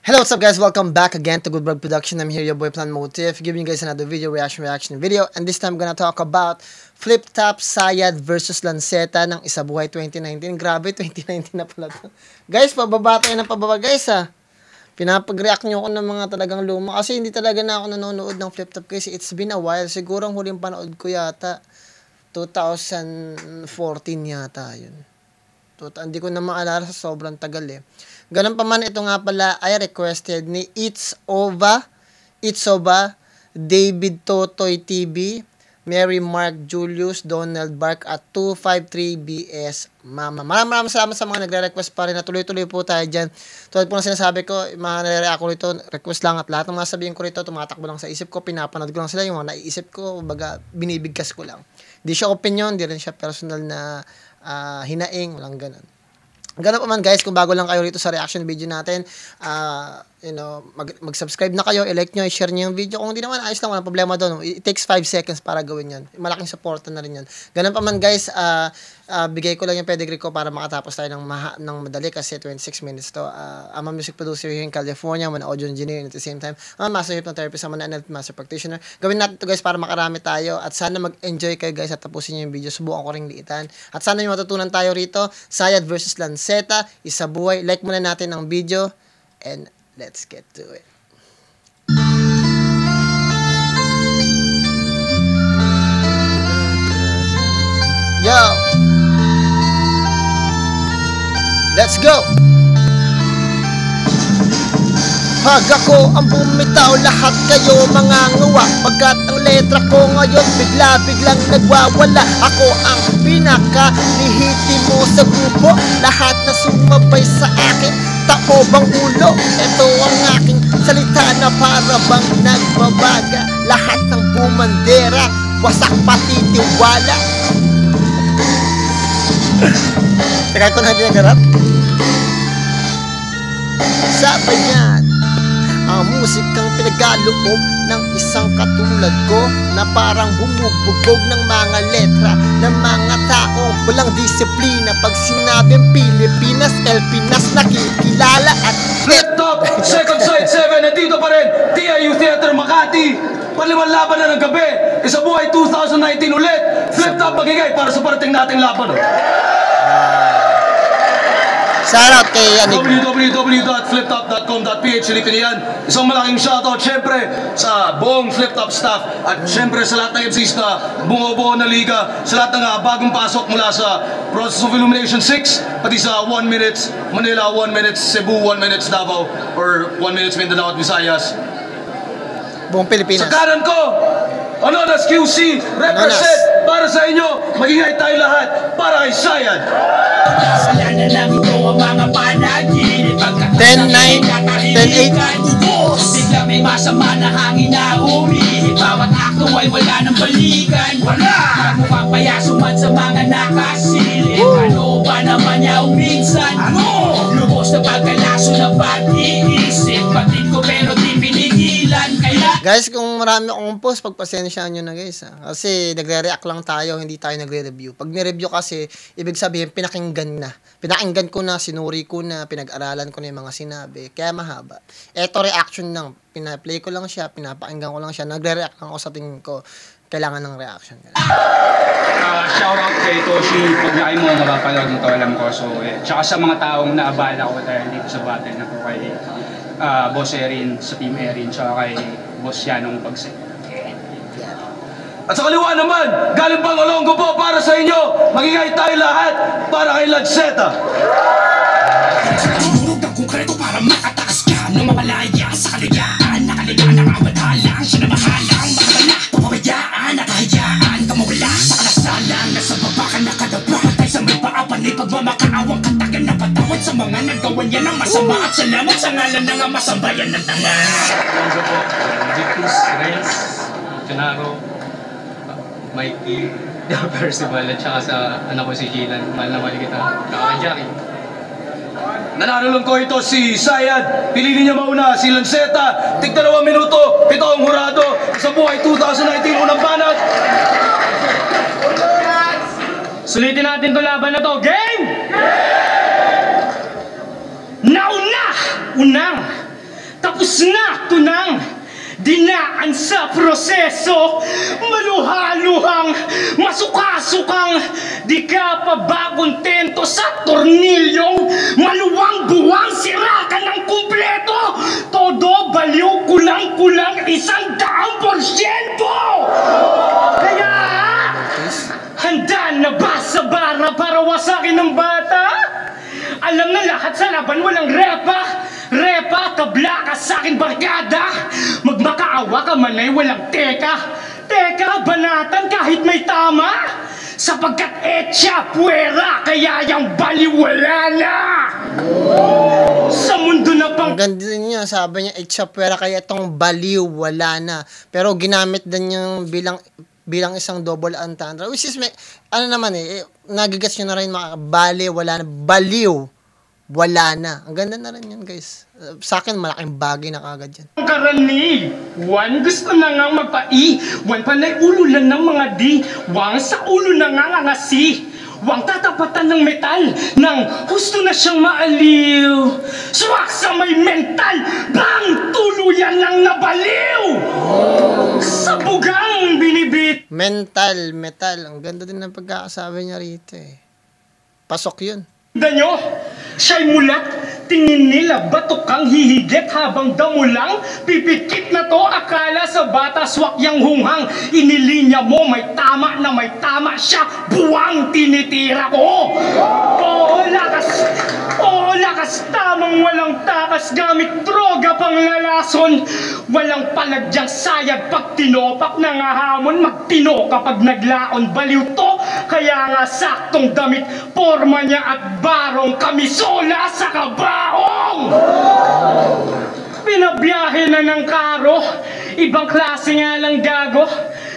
Hello, what's up guys? Welcome back again to Good Vlog Production. I'm here, your boy Plan Motif, giving you guys another video reaction video. And this time, I'm gonna talk about Flip Top Sayad versus Lanceta ng Isabuhay 2019. Grabe, 2019 na pala to. Guys, pababa tayo ng pababa guys ha. Pinapag-react nyo ako ng mga talagang luma. Kasi hindi talaga na ako nanonood ng Flip Top kasi it's been a while. Siguro ang huling panood ko yata 2014 yata yun. Hindi ko na maalala sa sobrang tagal eh. Ganun pa man, ito nga pala ay requested ni It's Ova, David Totoy TV, Mary Mark Julius, Donald Bark at 253BS Mama. Maraming salamat sa mga nagre-request pa rin na tuloy-tuloy po tayo dyan. Tulad po na sinasabi ko, mga nare-react ko rito, request lang at lahat ng mga sabihin ko rito, tumatakbo lang sa isip ko, pinapanood ko lang sila, yung mga naiisip ko, baga binibigkas ko lang. Di siya opinion, di rin siya personal na hinaing, walang ganun. Ganun pa man guys, kung bago lang kayo rito sa reaction video natin, mag-subscribe na kayo, i-like nyo, i-share nyo yung video. Kung hindi naman, ayos lang, walang problema doon. It takes 5 seconds para gawin yan. Malaking supporta na rin yan. Ganun pa man guys, bigay ko lang yung pedigree ko para makatapos tayo ng madali kasi 26 minutes to. I'm a music producer here in California, I'm an audio engineer and at the same time, I'm a master hypnotherapist, I'm an NLP master practitioner. Gawin natin to guys para makarami tayo at sana mag-enjoy kayo guys at tapusin nyo yung video. Subukan ko ring liitan. At sana yung matutunan tayo rito, Sayad versus Lanceta, Isabuhay. Like muna natin ang video and let's get to it. Yo! Let's go! Pag ako ang bumitaw, lahat kayo mga ngawa. Pagkat ang letra ko ngayon biglang nagwawala. Ako ang pinaka-lihitimo sa grupo. Lahat na sumabay sa akin, taobang ulo. Ito ang aking salita na para bang nagbabaga. Lahat ng bumandera, wasak pati tiwala. Teka ko na din ang garap. Sabay yan ang musikang pinagaloob ng isang katulad ko na parang bumubugbog ng mga letra ng mga taong walang disiplina. Pag sinabing Pilipinas, El Pinas nakikilala at Flip Top, Second Side 7, nandito pa rin, TIU Theater Makati. Palimang laban na ng gabi, Isabuhay 2019 ulit. Flip Top magigay para sa parating nating laban. shoutout kay www.fliptop.com.ph. Silipin niyan. Isang malaking shoutout syempre sa buong Flip Top staff at syempre sa lahat ng MCs na bumubuo na liga, sa lahat ng bagong pasok mula sa Process of Illumination 6, pati sa 1 minutes Manila, 1 minutes Cebu, 1 minutes Davao, or 1 minutes Mindanao at Visayas. buong Pilipinas. Sa kanan ko, Anonas QC, represent para sa inyo. Magingay tayo lahat para kay Sayad. 10-9, 10-8. Bigla may masama na hangin na umihi. Bawat akto ay wala ng balikan. Wala! Mukhang payaso man sa mga nakasilip. Ano ba naman yaw minsan? Lubos na pagkalaso ng pag-iisip. Batid ko pero di pinigilan. Kaya Guys, kung marami akong post, pagpasensyaan nyo na guys ha. Kasi nagre-react lang tayo, hindi tayo nagre-review. Pag ni-review kasi, ibig sabihin, pinakinggan na. Pinakinggan ko na, sinuri ko na, pinag-aralan ko na yung mga sinabi. Kaya mahaba. Eto reaction lang. Pina-play ko lang siya, pinapakinggan ko lang siya. Nagre-react lang ako sa tingin ko. Kailangan ng reaction. Shoutout kay Toshi, pag-naay mo mapapanood mo to, alam ko. So, tsaka sa mga taong naabala ko dahil dito sa battle na po kay Boss Erin, sa Team Erin, tsaka kay Boss Yanong Pagsik. At sa kaliwa naman, galing pang Olongo po para sa inyo. Magingay tayo lahat para kay Lanceta. Tumurog ang konkreto para makatakas ka. Nung mamalaya sa kaligaan, nakaligaan ang abadalang. Siya na mahalang, makabala, papabayaan at kahayaan. Kamawala sa kalasalang, nasa baba ka nakadabra. Patay sa may paapan, ay pagmamakaawang katagan na patawad sa mga nagawan yan ng masama. At salamat sa ngalan ng masambayan ng tanga. Alonso po, Victus, Renz, Gennaro, Mikey, Percival, at saka sa anak ko si Jilan. Mahal na mahal kita. Saka kay Jackie. Nanalo lang ko ito si Sayad. Piliin niya mauna si Lanceta. Tig 2 minuto, 7 ang hurado. Isabuhay 2019, unang banat. Sulitin natin to laban na to. Game! Nauna! Unang Tapos na tunang dinaan sa proseso, maluhaluhang, masukasukang, di ka pa ba kontento sa tornilyong maluwang-buwang sira ka ng kumpleto? Todo baliw kulang-kulang 100%! Kaya, handa na ba sa bara para wasakin ng bata? Alam na lahat sa laban, walang repa. Repa, tabla ka sa akin barkada. Magmakaawa ka man ay walang teka. Teka, banatan kahit may tama. Sapagkat etya puwera, kaya yung baliwala na. Sa mundo na pang... Ang ganda din niya, sabi niya, etchapwera kaya itong baliw, wala na. Pero ginamit din yung bilang isang double entendre. Which is, ano naman nagigets nyo na rin mga bali, wala na. Baliw, wala na. Ang ganda na rin yan, guys. Sa akin, malaking bagay na kagad yan. Karani, Wan gusto na nga magpai. Wan panay ulo lang ng mga di. Wang sa ulo na nga ngasi. Wang tatapatan ng metal nang gusto na siyang maaliw. Swak sa may mental, bang tuluyan lang nabaliw. Sa bugang binibit. Mental, metal. Ang ganda din ng pagkakasabi niya rito Pasok yun. Danyo, siya'y mulat, tingin nila bato kang hihigit habang damo lang, pipikit na to, akala sa bata swak yang hunghang, inilinya mo may tama siya, buwang tinitira ko. Oo, lakas, tamang walang takas, gamit droga pang lalason, walang palagyang sayad pag tinopak na nga hamon, magtino kapag naglaon, baliw to, kaya nga saktong damit, forma niya at barong kamisola sa kabaong! Pinabiyahe na ng karo, ibang klase nga lang gago,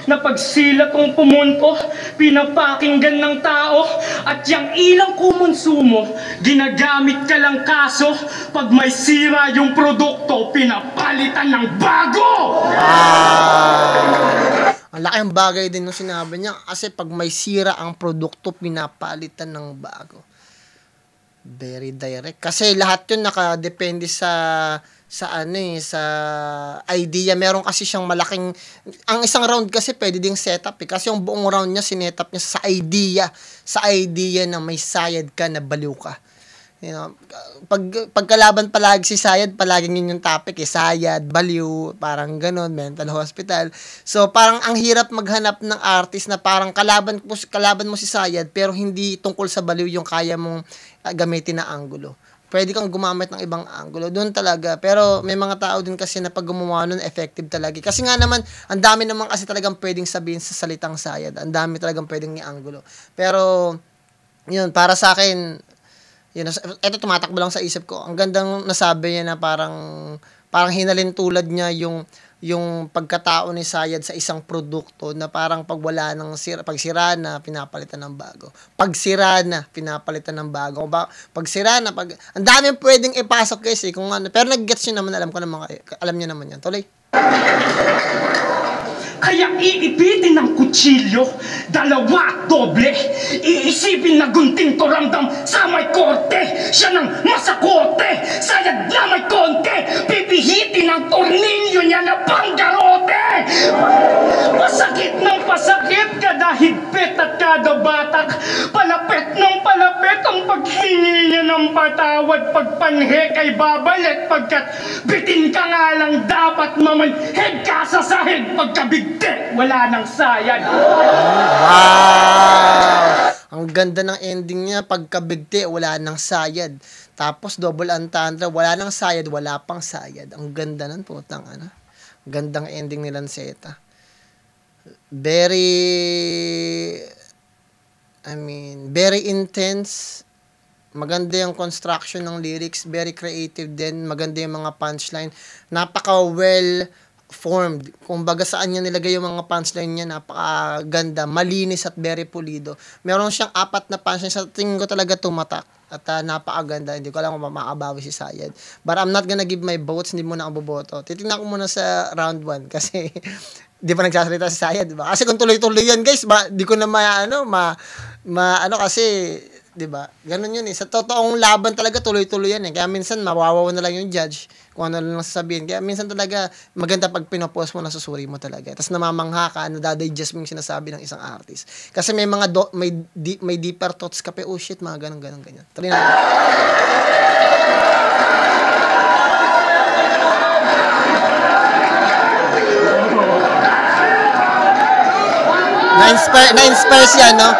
na pagsilat kong pumunto, pinapakinggan ng tao, at yung ilang kumonsumo, ginagamit ka lang kaso, pag may sira yung produkto, pinapalitan ng bago! Ang laking bagay din nung sinabi niya kasi pag may sira ang produkto, pinapalitan ng bago. Very direct. Kasi lahat yun nakadepende sa idea. Meron kasi siyang malaking, ang isang round kasi pwede ding setup Kasi yung buong round niya, sinetap niya sa idea. Sa idea na may sayad ka, na baliw ka. You know, pagkalaban palagi si Sayad, palaging yun yung topic Sayad, baliw, parang ganun, mental hospital. So, parang ang hirap maghanap ng artist na parang kalaban mo si Sayad, pero hindi tungkol sa baliw yung kaya mong gamitin na angulo. Pwede kang gumamit ng ibang angulo. Doon talaga. Pero may mga tao din kasi na pag gumawa nun, effective talaga. Kasi nga naman, ang dami naman kasi talagang pwedeng sabihin sa salitang Sayad. Ang dami talagang pwedeng i-angulo. Pero, yun, para sa akin, ito tumatakbo lang sa isip ko. Ang gandang nasabi niya na parang hinalin tulad niya yung pagkatao ni Sayad sa isang produkto na parang pag sira na, pinapalitan ng bago. Pag sira na, pinapalitan ng bago. Pag sira na, ang daming pwedeng ipasok guys kung ano. Pero nag-gets niyo naman, alam niyo naman yan. Tuloy. Kaya iipitin ng kutsilyo, dalawa at doble. Iisipin na gunting to ramdam sa may korte. Siya ng masakote, Sayad na may konte. Pipihitin ang tornilyo niya na panggarote. Pasakit ng pasakit, kada higpit at kada batak. Palapit ng palapit ang paghingi niya ng patawad. Pagpanhe kay babalik, pagkat bitin ka nga lang dapat mamanheg ka sa sahig. Pagkabigti, wala nang sayad. Wow! Ang ganda ng ending niya, pagkabigti, wala nang sayad. Tapos double entendre, wala nang sayad, wala pang sayad. Ang ganda ng putang Gandang ending ni Lanceta. Very intense. Maganda yung construction ng lyrics, very creative din. Maganda yung mga punchline. Napaka well formed. Kumbaga saan niya nilagay yung mga punchline niya, napakaganda, malinis at very pulido. Meron siyang 4 na punchline, sa tingin ko talaga tumatak at napakaganda. Hindi ko alam kung makabawi si Sayad. But I'm not gonna give my votes, hindi muna ako boboto. Titingnan ko muna sa round 1 kasi di pa nagsasalita si Sayad, diba? Kasi kung tuloy-tuloy yan, guys, di ko na kasi 'Di ba? Ganun yun eh. Sa totoong laban talaga tuloy-tuloy yan eh. Kaya minsan mawawaw na lang yung judge kung ano lang sasabihin. Kaya minsan talaga maganda pag pinopost mo, nasusuri mo talaga. Tapos namamangha ka, nadadigest mo yung sinasabi ng isang artist. Kasi may mga may deeper thoughts ka pa, oh shit, mga ganun ganyan. Tuloy na. Na-inspire siya, no?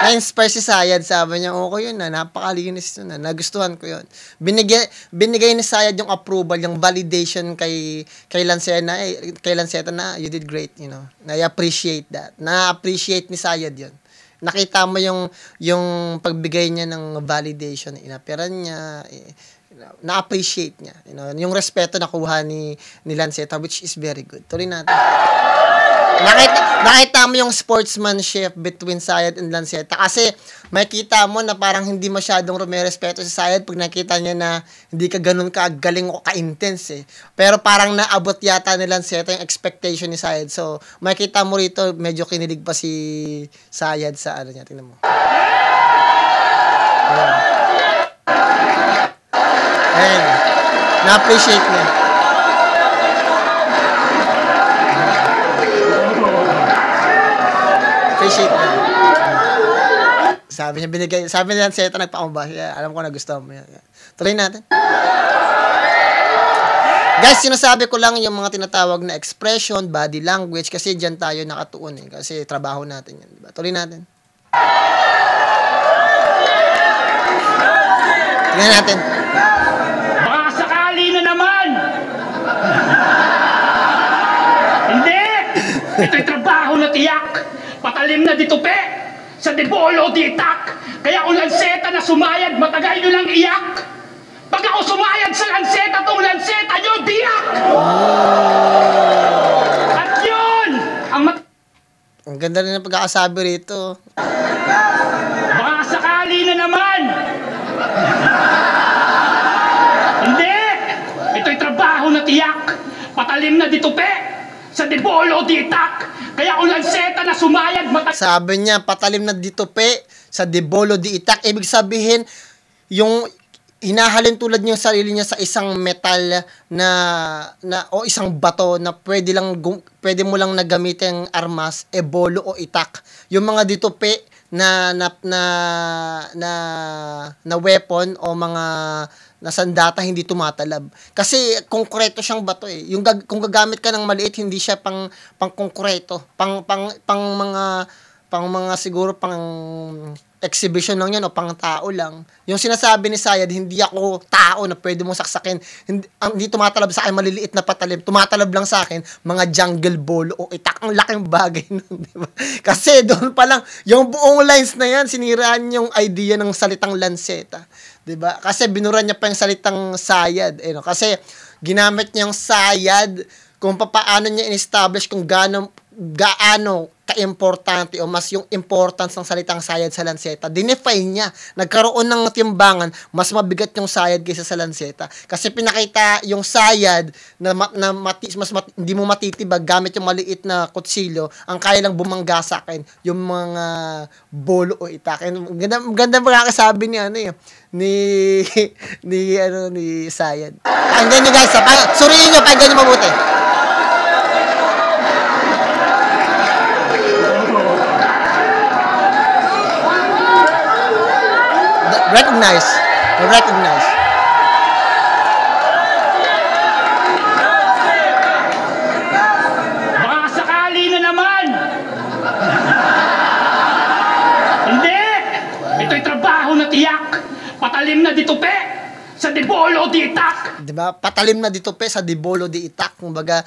Na-inspire si Sayad, sabi niya, okay yun na, napakalinis yun na, nagustuhan ko yun. Binigay ni Sayad yung approval, yung validation kay Lanceta na, you did great, you know. Na-appreciate that. Na-appreciate ni Sayad yun. Nakita mo yung pagbigay niya ng validation, inapiran niya, na-appreciate niya. You know, yung respeto na kuha ni Lanceta, which is very good. Tuloy natin. Nakita mo yung sportsmanship between Sayad and Lanceta kasi makita mo na parang hindi masyadong rumerespeto si Sayad pag nakita niya na hindi ka ganun kagaling o ka-intense eh. Pero parang naabot yata ni Lanceta yung expectation ni Sayad. So, makita mo rito medyo kinilig pa si Sayad sa ano niya. Tingnan mo. Ayan. Na-appreciate niya. Appreciate niya. Sabi ni Lanceta nagpakumbas. Alam ko na gusto mo yan. Tuloy natin. Guys, sinasabi ko lang yung mga tinatawag na expression, body language, kasi dyan tayo nakatuon eh. Kasi trabaho natin yan. Diba? Tuloy natin. Tingnan natin. Baka sakali na naman! Hindi! Ito'y trabaho na tiyak! Patalim na ditupe! Sa debolo ditak! Kaya kung Lanceta na sumayad, matagal nyo lang iyak! Pag ako sumayad sa Lanceta, tong Lanceta nyo, biyak! At yun! Ang ganda rin ng pagkakasabi rito. Baka sakali na naman! Hindi! Ito'y trabaho na tiyak! Patalim na ditupe! Sa debolo ditak! Kaya kung Lanceta na sumayad, sabi niya, patalim na ditupe sa debolo di itak. Ibig sabihin, yung hinahalin tulad niya yung sarili niya sa isang metal o isang bato na pwede mo lang nagamitin armas, ebolo o itak. Yung mga ditupe na weapon o mga na sandata hindi tumatalab. Kasi konkreto siyang bato eh. Kung gagamit ka ng maliit, hindi siya pang konkreto. Pang mga siguro pang exhibition lang yan o pang tao lang. Yung sinasabi ni Sayad, hindi ako tao na pwede mong saksakin. Hindi tumatalab sa akin maliliit na patalim. Tumatalab lang sa akin mga jungle ball o itak. Ang laking bagay nun, di ba? Kasi doon pa lang, yung buong lines na yan, siniraan yung idea ng salitang Lanceta. Diba? Kasi binura niya pa yung salitang Sayad. Eh, no? Kasi ginamit niya yung Sayad kung paano niya in-establish kung gaano ka-importante o mas yung importance ng salitang Sayad sa Lanceta. Dinefine niya. Nagkaroon ng timbangan, mas mabigat yung Sayad kaysa sa Lanceta. Kasi pinakita yung Sayad na hindi mo matitibag gamit yung maliit na kutsilyo. Ang kaya lang bumangga sa akin, yung mga bolo o itak. Ganda pagkakasabi ni Sayad. Pakinggan nyo guys. Suriin nyo, pakinggan nyo mabuti. Recognize. baka sakali na naman! Hindi! Ito'y trabaho na tiyak! Patalim na ditupe! Sa debolo di itak! Diba? Patalim na ditupe sa debolo di itak. Kumbaga,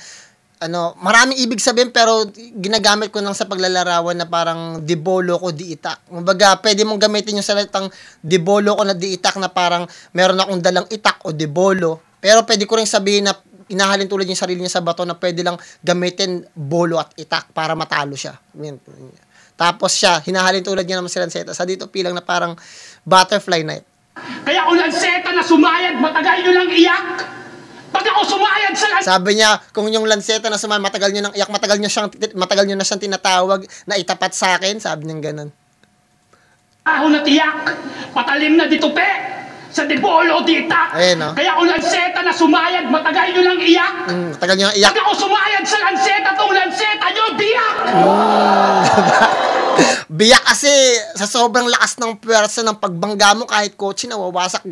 maraming ibig sabihin pero ginagamit ko lang sa paglalarawan na parang debolo ko di itak. Kumbaga, pwede mong gamitin yung salitang debolo ko na di itak na parang meron akong dalang itak o debolo. Pero pwede ko rin sabihin na inahalin tulad yung sarili niya sa bato na pwede lang gamitin bolo at itak para matalo siya. Tapos siya, hinahalin tulad niya naman si Lanceta sa dito pilang na parang butterfly knife. Kaya kung Lanceta na sumayad, matagal nyo lang iyak! Pag ako sumayad sa Lanceta... Sabi niya, kung yung Lanceta na sumayad, matagal nyo nang iyak, matagal nyo na siyang tinatawag na itapat sa akin, sabi niya ganun. Ahon na tiyak, patalim na ditupe, sa debolo dita. Ayan, no? Kaya kung lanseta na sumayad, matagal nyo lang iyak. Tagal nyo iyak. Pag ako sumayad sa lanseta, tong lanseta nyo, biyak! Biyak kasi sa sobrang lakas ng pwersa ng pagbangga mo, kahit kotse nawawasak,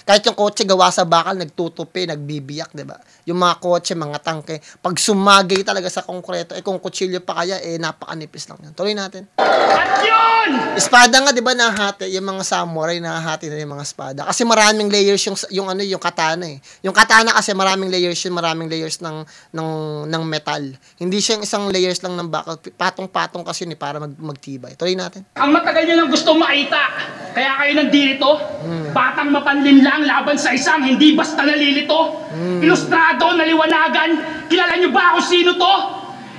kahit yung kotse gawa sa bakal, nagtutupi, nagbibiyak, di ba? Yung mga kotse, mga tangke, pag sumagay talaga sa konkreto, kung kutsilyo pa kaya, napakanipis lang yan. Tuloy natin. At yun! Espada nga, di ba, nahati, yung mga samurai, nahati na yung mga espada. Kasi maraming layers yung katana eh. Yung katana kasi maraming layers ng metal. Hindi siya yung isang layers lang ng bakal. Patong-patong kasi ni para magtibay. Tuloy natin. Ang matagal nyo nang gusto makita, kaya kayo nandito, batang mapanlin lang laban sa isang hindi basta nalilito. Ilustrado, naliwanagan, kilala nyo ba kung sino to?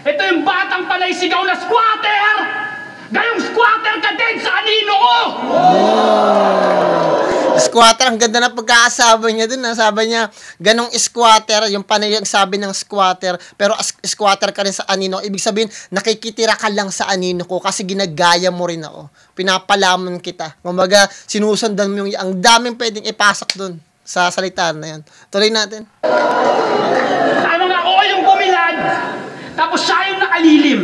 Ito yung batang panay sigaw na squatter! Gayong squatter ka din sa anino ko! Squatter, ang ganda na pagkakasabi niya dun. Sabi niya, ganong squatter, yung panay yung sabi ng squatter, pero squatter ka rin sa anino. Ibig sabihin, nakikitira ka lang sa anino ko kasi ginagaya mo rin ako. Pinapalamon kita. Kumbaga, sinusundan mo yung, ang daming pwedeng ipasok dun sa salitaan na yan. Tuloy natin. Tama nga ako yung bumilad, tapos siya yung nakalilim.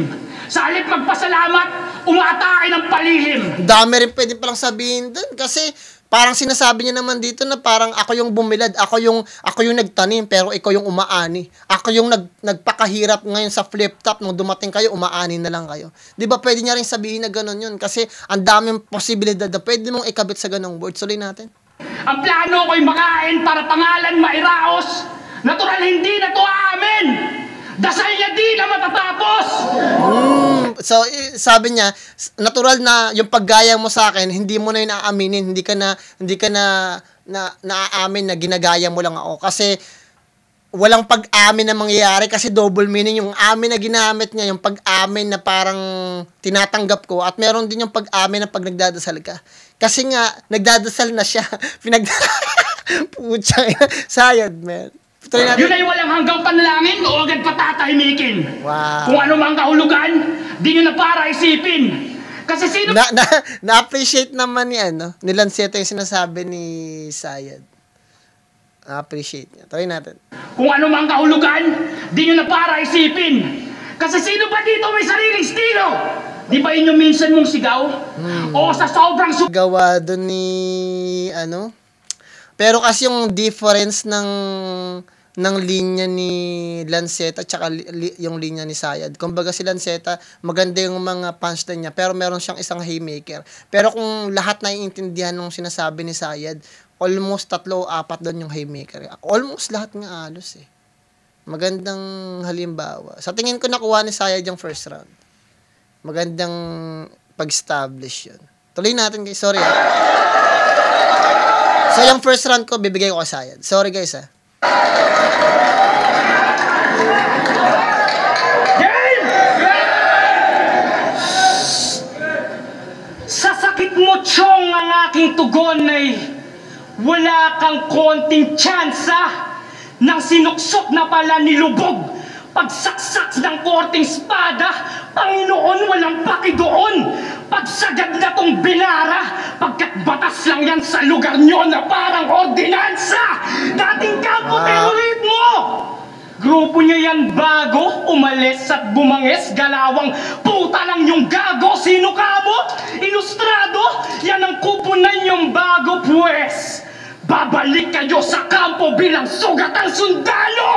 Sa halip magpasalamat, umatake ng palihim. Dami rin pwede palang sabihin dun kasi parang sinasabi niya naman dito na parang ako yung bumilad, ako yung nagtanim pero ikaw yung umaani. Ako yung nagpakahirap ngayon sa flip top nung dumating kayo, umaani na lang kayo. 'Di ba pwede niya rin sabihin na gano'n yun kasi ang daming posibilidad na pwede mong ikabit sa ganong word. Tuloy natin. Ang plano ko'y makain para pangalan mairaos. Natural hindi na to amin. Dasal niya di na matatapos. So, sabi niya, natural na yung paggaya mo sa akin, hindi mo na yun aaminin, hindi ka na naaamin na ginagaya mo lang ako. Kasi, walang pag-amin na mangyayari kasi double meaning yung amin na ginamit niya, yung pag-amin na parang tinatanggap ko, at meron din yung pag-amin na pag nagdadasal ka. Kasi nga, nagdadasal na siya. Pucha, sayad, man. Yun ay walang hanggang panalangin o agad patatahimikin. Wow. Kung ano mang kahulugan, di nyo na para isipin. Kasi sino... Na-appreciate naman ni Lanceta yung sinasabi ni Sayad. Na-appreciate niya. Tawin natin. Kung ano mang kahulugan, di nyo na para isipin. Kasi sino ba dito may sariling estilo? Di ba yun yung minsan mong sigaw? O sa sobrang... Gawa doon ni... Pero kasi yung difference ng linya ni Lanceta at saka yung linya ni Sayad. Kumbaga si Lanceta, maganda yung mga punchline niya, pero meron siyang isang haymaker. Pero kung lahat naiintindihan ng sinasabi ni Sayad, almost 3 o 4 doon yung haymaker. Almost lahat nga alos eh. Magandang halimbawa. Sa tingin ko nakuha ni Sayad yung first round. Magandang pag-establish yun. Tuloy natin guys. Sorry So yung first round ko, bibigay ko kay Sayad. Sorry guys Sa sakit mo, Chong, ang aking tugon ay wala kang konting tsansa nang sinuksok na pala nilubog. Pagsaksak ng korting espada, Panginoon, walang paki doon. Pagsagad na tong binara, pagkat batas lang yan sa lugar nyo na parang ordinansa. Dating kampo terrorismo. Grupo niya yan bago, umalis at bumangis, galawang puta lang yung gago. Sino ka mo? Ilustrado? Yan ang kupunan yung bago, pues. Babalik kayo sa kampo bilang sugatang sundalo!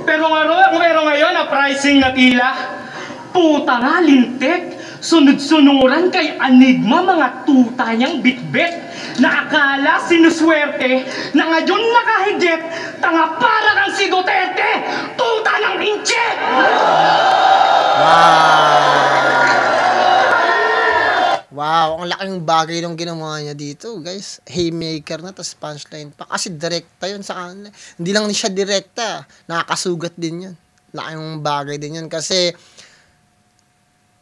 Pero ngayon, na pricing na tila, puta nga, lintik, sunod-sunuran kay Enigma, mga tuta niyang bitbit, na akala sinuswerte, na ngayon nakahigit, tanga para kang si Duterte, tuta ng inche! Wow, ang laking bagay nung ginawa niya dito, guys. Haymaker na, tapos punchline pa. Kasi direkta yun sa kanila. Hindi lang siya direkta. Nakakasugat din yun. Laking bagay din yun. Kasi,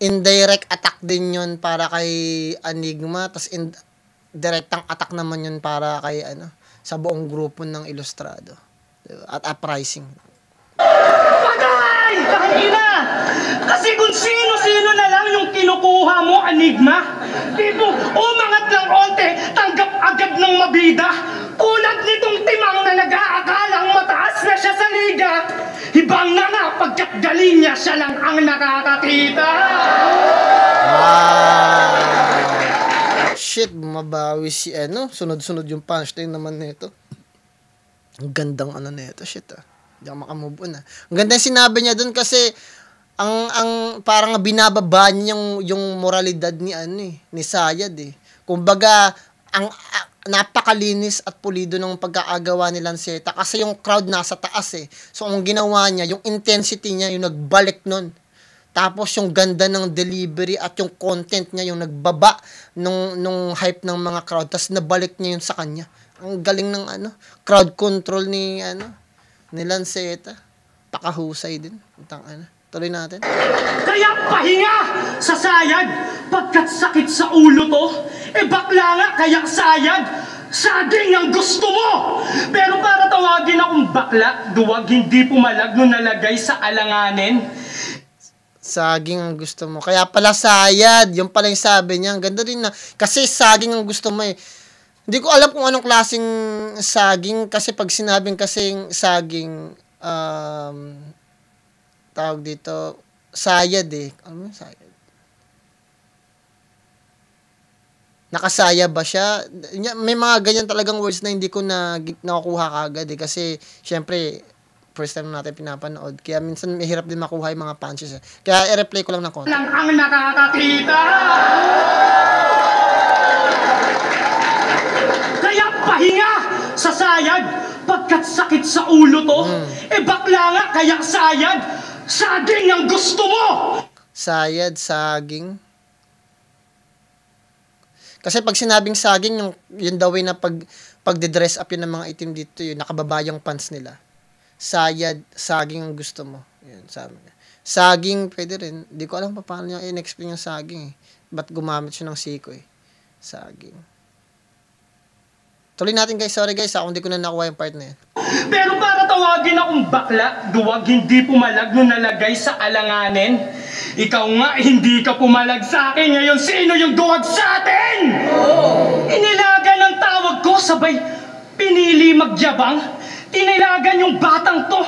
indirect attack din yun para kay Enigma. Tapos, direktang attack naman yun para kay, sa buong grupo ng Ilustrado. At uprising. Patay! Kahit ina! Kasi kung sino-sino na lang yung kinukuha mo, Enigma? Tipo, umangat lang onte, tanggap agad ng mabida. Tulad nitong timang na nag-aakalang mataas na siya sa liga. Hibang na nga, pagkat galing niya, siya lang ang nakakakita. Shit, mabawi si ano. Sunod-sunod yung punchline naman nito. Ang gandang ano nito, shit Hindi ako makamove on Ang ganda yung sinabi niya dun kasi ang parang binababa niya yung moralidad ni ni Sayad Kumbaga, napakalinis at pulido ng pagkaagawa ni Lanceta kasi yung crowd nasa taas So, ang ginawa niya, yung intensity niya, yung nagbalik nun. Tapos yung ganda ng delivery at yung content niya, yung nagbaba nung hype ng mga crowd, tapos nabalik niya yun sa kanya. Ang galing ng crowd control ni Lanceta. Pakahusay din. Tuloy natin. Kaya pahinga sa Sayad, pagkat sakit sa ulo to. Bakla nga, kaya Sayad, saging ang gusto mo. Pero para tawagin akong bakla, duwag hindi pumalag nung nalagay sa alanganin. Saging ang gusto mo. Kaya pala Sayad. Yung pala yung sabi niya. Ang ganda rin na. Kasi saging ang gusto mo Hindi ko alam kung anong klaseng saging. Kasi pag sinabing kasing saging, tawag dito, sayad Ano yung sayad? Nakasaya ba siya? May mga ganyan talagang words na hindi ko nakukuha kagad Kasi, syempre, first time natin pinapanood. Kaya minsan mahirap din makuha yung mga punches Kaya i-replay ko lang ng konti. Lang ang nakakakita! Kaya pahinga sa Sayad, pagkat sakit sa ulo to. Bakla nga, kaya Sayad, saging ang gusto mo! Sayad, saging. Kasi pag sinabing saging, yung the way na pag-dress up yun ng mga itim dito, yun, nakababa yung pants nila. Sayad, saging ang gusto mo. Yun, sabi niya. Saging, pwede rin. Hindi ko alam paano niya in-explain yung saging Ba't gumamit siya ng siko Saging. Tuloy natin guys. Sorry guys kung hindi ko na nakuha yung part na yan. Pero para tawagin akong bakla, duwag hindi pumalag nung nalagay sa alanganin. Ikaw nga, hindi ka pumalag sa akin. Ngayon, sino yung duwag sa atin? Inilaga ng tawag ko, sabay pinili magyabang. Tinilagan yung batang to,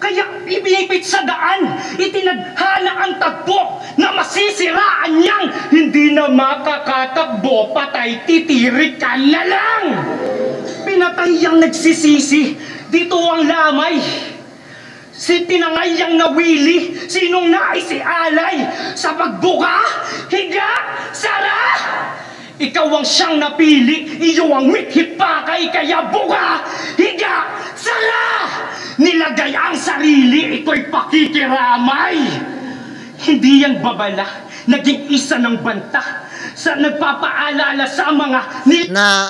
kaya ibinipit sa daan. Itinadhana ang tagpo na masisiraan niyang hindi na makakatakbo, patay titirikan na lang. Pinatay yang nagsisisi, dito ang lamay. Si tinangay yang nawili, sinong naisialay sa pagbuka, higa, sara. Ikaw ang siyang napili, iyo ang mithipakay, kaya buka, higa, sara! Nilagay ang sarili, ito'y pakikiramay. Hindi yan babala, naging isa ng banta, sa nagpapaalala sa mga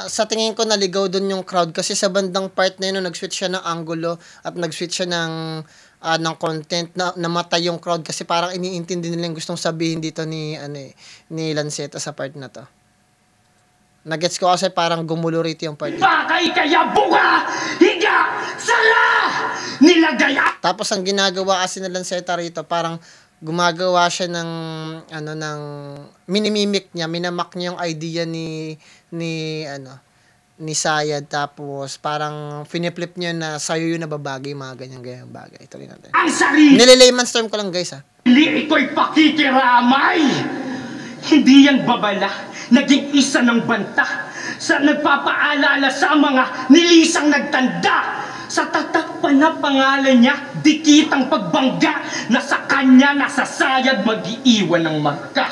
sa tingin ko naligaw doon yung crowd kasi sa bandang part na yun, nag-switch siya ng angulo at nag-switch siya ng content na namatay yung crowd kasi parang iniintindi nila yung gustong sabihin dito ni Lanceta sa part na to. Nagets ko kasi parang gumulo rito yung part. Bakay kaya buka, higa, sala, nilagay. Tapos ang ginagawa kasi ni Lanceta rito, parang gumagawa siya ng minimimic niya, minamak niya yung idea ni Sayad, tapos parang finiplip niya na sa'yo yun nababagay, mga ganyan bagay. Ito rin natin. Ang sarili. Nililayman's term ko lang guys Ito'y pakikiramay. Hindi yan babala. Naging isa ng banta sa nagpapaalala sa mga nilisang nagtanda. Sa tatakpan na pangalan niya, dikitang pagbangga na sa kanya nasasayad mag-iiwan ng magka.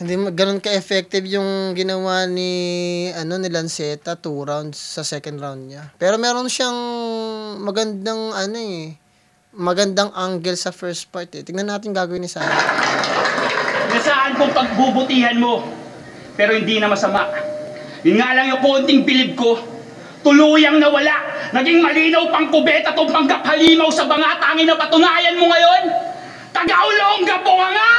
Hindi ganun ka-effective yung ginawa ni Lanceta 2 rounds sa second round niya. Pero meron siyang magandang magandang angle sa first part Tingnan natin gagawin ni Sayad. Nasaan kong pagbubutihan mo, pero hindi na masama. Yun nga lang yung konting bilib ko, tuluyang nawala. Naging malinaw pang kubeta tong panggap halimaw sa bangatangin na patunayan mo ngayon. Taga-Olongga po nga!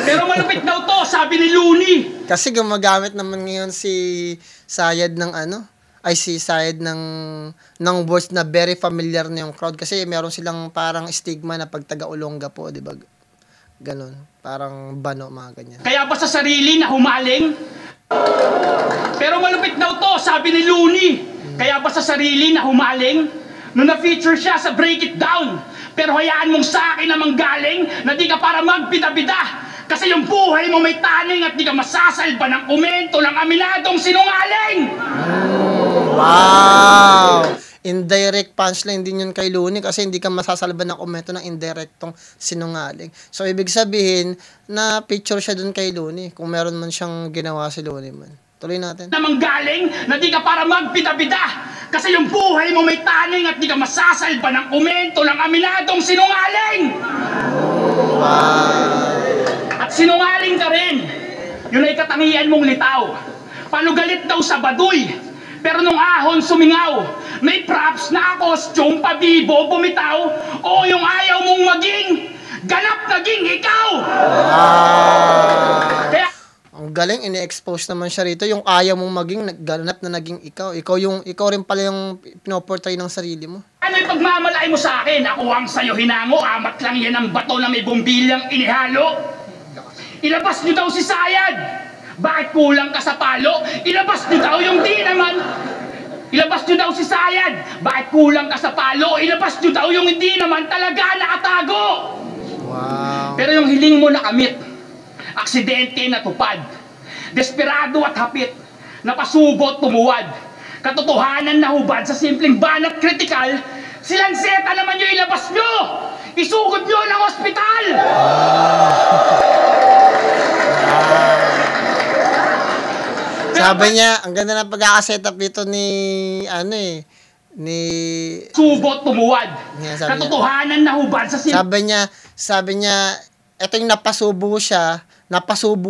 Pero malapit daw to, sabi ni Looney. Kasi gumagamit naman ngayon si Sayad ng ay si Sayed ng words na very familiar na yung crowd kasi meron silang parang stigma na pag taga-Olonga po, di ba? Ganon. Parang bano, mga ganyan. Kaya ba sa sarili na humaling? Pero malupit daw to, sabi ni Looney. Kaya ba sa sarili na humaling? Nung na-feature siya sa Break It Down. Pero hayaan mong sa akin na manggaling na di ka para magbida-bida. Kasi yung buhay mo may taning at di ka masasalba ng komento ng aminadong sinungaling! Wow! Indirect punchline din yun kay Looney kasi hindi ka masasalba ng komento ng indirectong sinungaling. So, ibig sabihin na picture siya dun kay Looney kung meron man siyang ginawa si Looney man. Tuloy natin. Na manggaling na di ka para magbida-bida. Kasi yung buhay mo may taning at di ka masasalba ng komento ng aminadong sinungaling! Wow! At sinungaling ka rin. Yun ay katangian mong litaw. Panugalit daw sa baduy. Pero nung ahon sumingaw, may props na costume pabibo bumitaw. O yung ayaw mong maging, ganap naging ikaw. Wow! Kaya Ang galing, ini-expose naman siya rito. Yung ayaw mong maging, ganap na naging ikaw. Ikaw rin pala yung pinoportray ng sarili mo. ano'y pagmamalaki mo sa akin? Ako ang sayo hinango, amat lang yan ang bato na may bumbilyang inihalo. Ilabas niyo daw si Sayad. Bakit kulang ka sa palo? Ilabas niyo daw yung di naman. Ilabas niyo daw si Sayad. Bakit kulang ka sa palo? Ilabas niyo daw yung hindi naman talaga nakatago. Wow. Pero yung hiling mo nakamit, aksidente na tupad, desperado at hapit, napasubot tumuwad, katotohanan na hubad sa simpleng banat kritikal, si Lanceta naman yung ilabas nyo! Isugod nyo ng ospital! Sabi niya, ang ganda ng pagkakasetup dito ni, Subot tumuwad, Yeah, sabi niya. katotohanan na hubad sa simpleng sabi niya, ito yung napasubo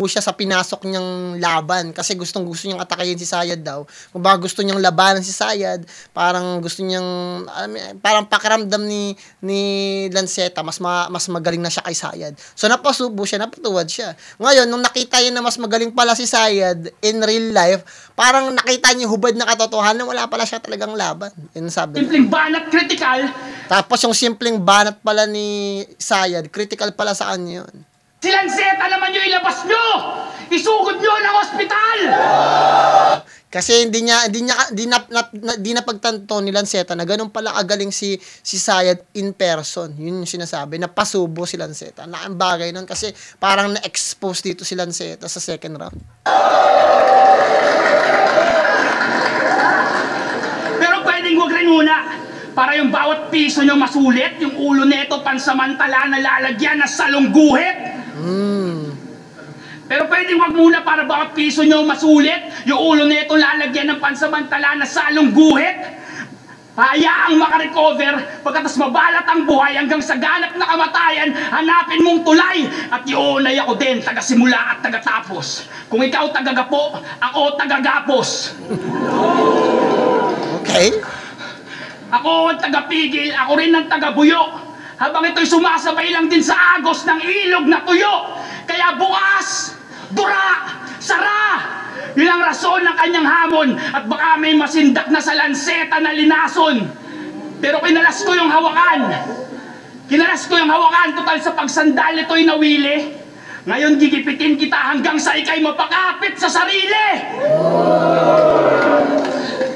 siya sa pinasok niyang laban kasi gustong-gusto niyang atakayin si Sayad daw. Kung baka gusto niyang labanan si Sayad, parang gusto niyang parang pakiramdam ni Lanceta mas magaling na siya kay Sayad. So napasubo siya, napatuwad siya. Ngayon nung nakita niya na mas magaling pala si Sayad in real life, parang nakita niya hubad na katotohanan, wala pala siya talagang laban. Yun sabi. simpleng banat kritikal, Tapos yung simpleng banat pala ni Sayad, critical pala sa kanya yun. si Lanceta naman yung ilabas nyo! Isugod nyo ng ospital! Kasi hindi na pagtanto ni Lanceta na ganun pala kagaling si Sayad in person. Yun yung sinasabi, napasubo si Lanceta. Ang bagay nun kasi parang na-expose dito si Lanceta sa second round. Pero pwedeng huwag rin muna. Para yung bawat piso nyo masulit, yung ulo neto pansamantala na lalagyan ng salong guhit. Pero pwedeng wag muna para bawat piso nyo masulit, yung ulo neto lalagyan ng pansamantala na salong guhit. Hayaang makarecover, pagkatas mabalat ang buhay hanggang sa ganap na kamatayan, hanapin mong tulay. At iunay ako din, taga-simula at taga-tapos. Kung ikaw taga-gapo, ako taga-gapos. Okay? Ako ang taga-pigil, ako rin ang taga-buyo. Habang ito'y sumasabay lang din sa agos ng ilog na tuyo. Kaya bukas, dura, sara. Yun ang rason ng kanyang hamon. At baka may masindak na sa Lanceta na linason. Pero kinalas ko yung hawakan. Total sa pagsandal ito'y nawili. Ngayon gigipitin kita hanggang sa ikay mapakapit sa sarili.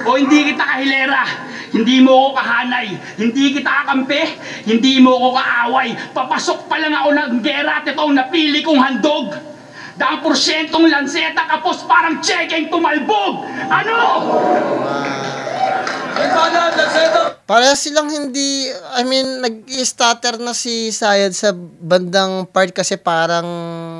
O hindi kita kahilera, hindi mo ako kahanay, hindi kita kakampi, hindi mo ako kaaway. Papasok pa lang ako ng gera at itong napili kong handog. Daang porsyentong Lanceta kapos parang checking tumalbog. Ano? Para silang hindi, nag-stutter na si Sayad sa bandang part kasi parang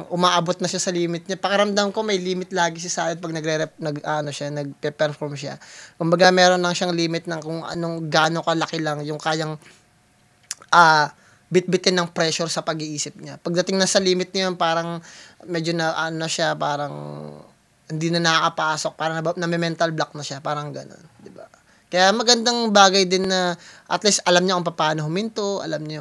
umaabot na siya sa limit niya. Pakiramdam ko may limit lagi si Sayad pag nagpe-perform siya. Kumbaga meron lang siyang limit ng kung anong gaano kalaki lang yung kayang bit-bitin ng pressure sa pag-iisip niya. Pagdating na sa limit niya, parang medyo siya, parang hindi na nakakapasok, parang na-mental block na siya, parang gano'n, di ba? Kaya magandang bagay din na at least alam niya kung paano huminto, alam niya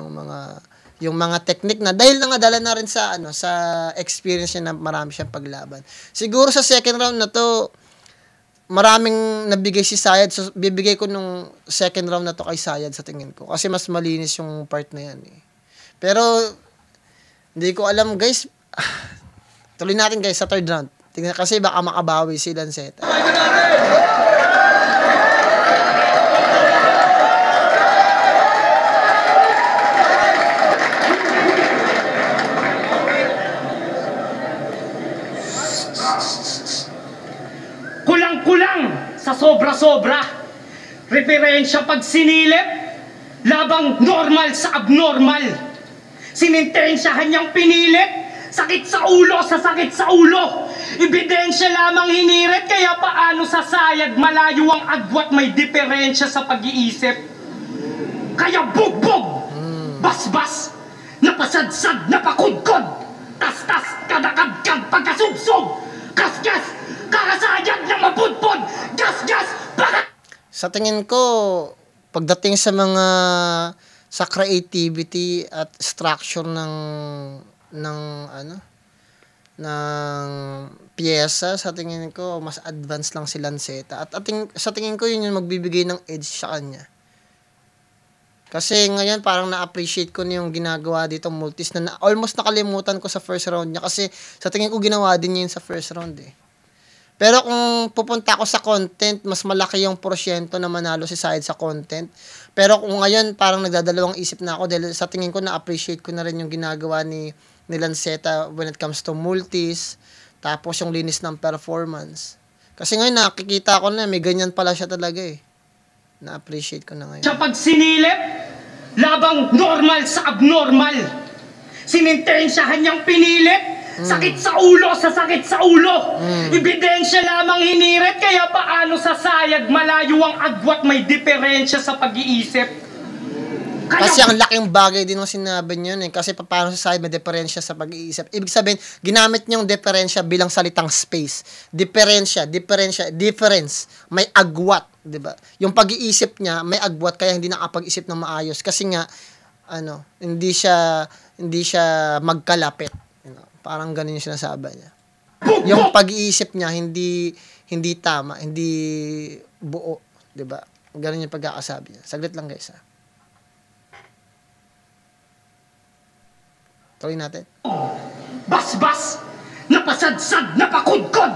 yung mga technique na dahil nangadala na rin sa sa experience niya na marami siyang paglaban. Siguro sa second round na to, maraming nabigay si Sayad. So, bibigay ko nung second round na to kay Sayad sa tingin ko. Kasi mas malinis yung part na yan eh. Pero, hindi ko alam guys. Tuloy natin guys sa third round. Tingnan kasi baka makabawi si Lanceta. Kulang-kulang sa sobra-sobra. Referensya pag sinilip, labang normal sa abnormal. Sinintensyahan niyang pinilit, sakit sa ulo sa sakit sa ulo. Ebidensya lamang hinirit, kaya paano sa sayad malayo ang agwat, may diferensya sa pag-iisip. Kaya bugbog, basbas, napasadsad, napakudkod, tas-tas, kadakadkad, pagkasubsob, kaskas, karasayad na mapudpod, gas-gas, Sa tingin ko, pagdating sa mga sa creativity at structure ng piyesa, sa tingin ko mas advanced lang si Lanceta. At sa tingin ko yun yung magbibigay ng edge sa kanya. Kasi ngayon parang na-appreciate ko na yung ginagawa dito multis na almost nakalimutan ko sa first round niya kasi sa tingin ko ginawa din niya yun sa first round eh. Pero kung pupunta ako sa content, mas malaki yung porsyento na manalo si Sayad sa content. Pero kung ngayon parang nagdadalawang isip na ako dahil sa tingin ko na-appreciate ko na rin yung ginagawa ni Lanceta when it comes to multis, tapos yung linis ng performance. Kasi ngayon nakikita ko na may ganyan pala siya talaga eh. Na-appreciate ko na ngayon. Sa pagsinilip, labang normal sa abnormal. Sinintensyahan niyang pinilit, sakit sa ulo sa sakit sa ulo. Ebidensya lamang hinirit, kaya paano sa sayad malayo ang agwat, may diferensya sa pag-iisip. Kasi ang laking bagay din ng sinabi niyo eh. Kasi paano sa sayad may diferensya sa pag-iisip. Ibig sabihin, ginamit niyo yung diferensya bilang salitang space. Difference. May agwat, 'di ba? Yung pag-iisip niya may agwat kaya hindi nakapag-isip ng maayos kasi nga hindi siya magkalapit. Parang ganun yung sinasabi niya. Yung pag-iisip niya hindi tama, hindi buo, 'di ba? Ganun yung pagkakasabi niya. Saglit lang guys ha. Tuloy natin. Basbas, napasadsad, napakudkod,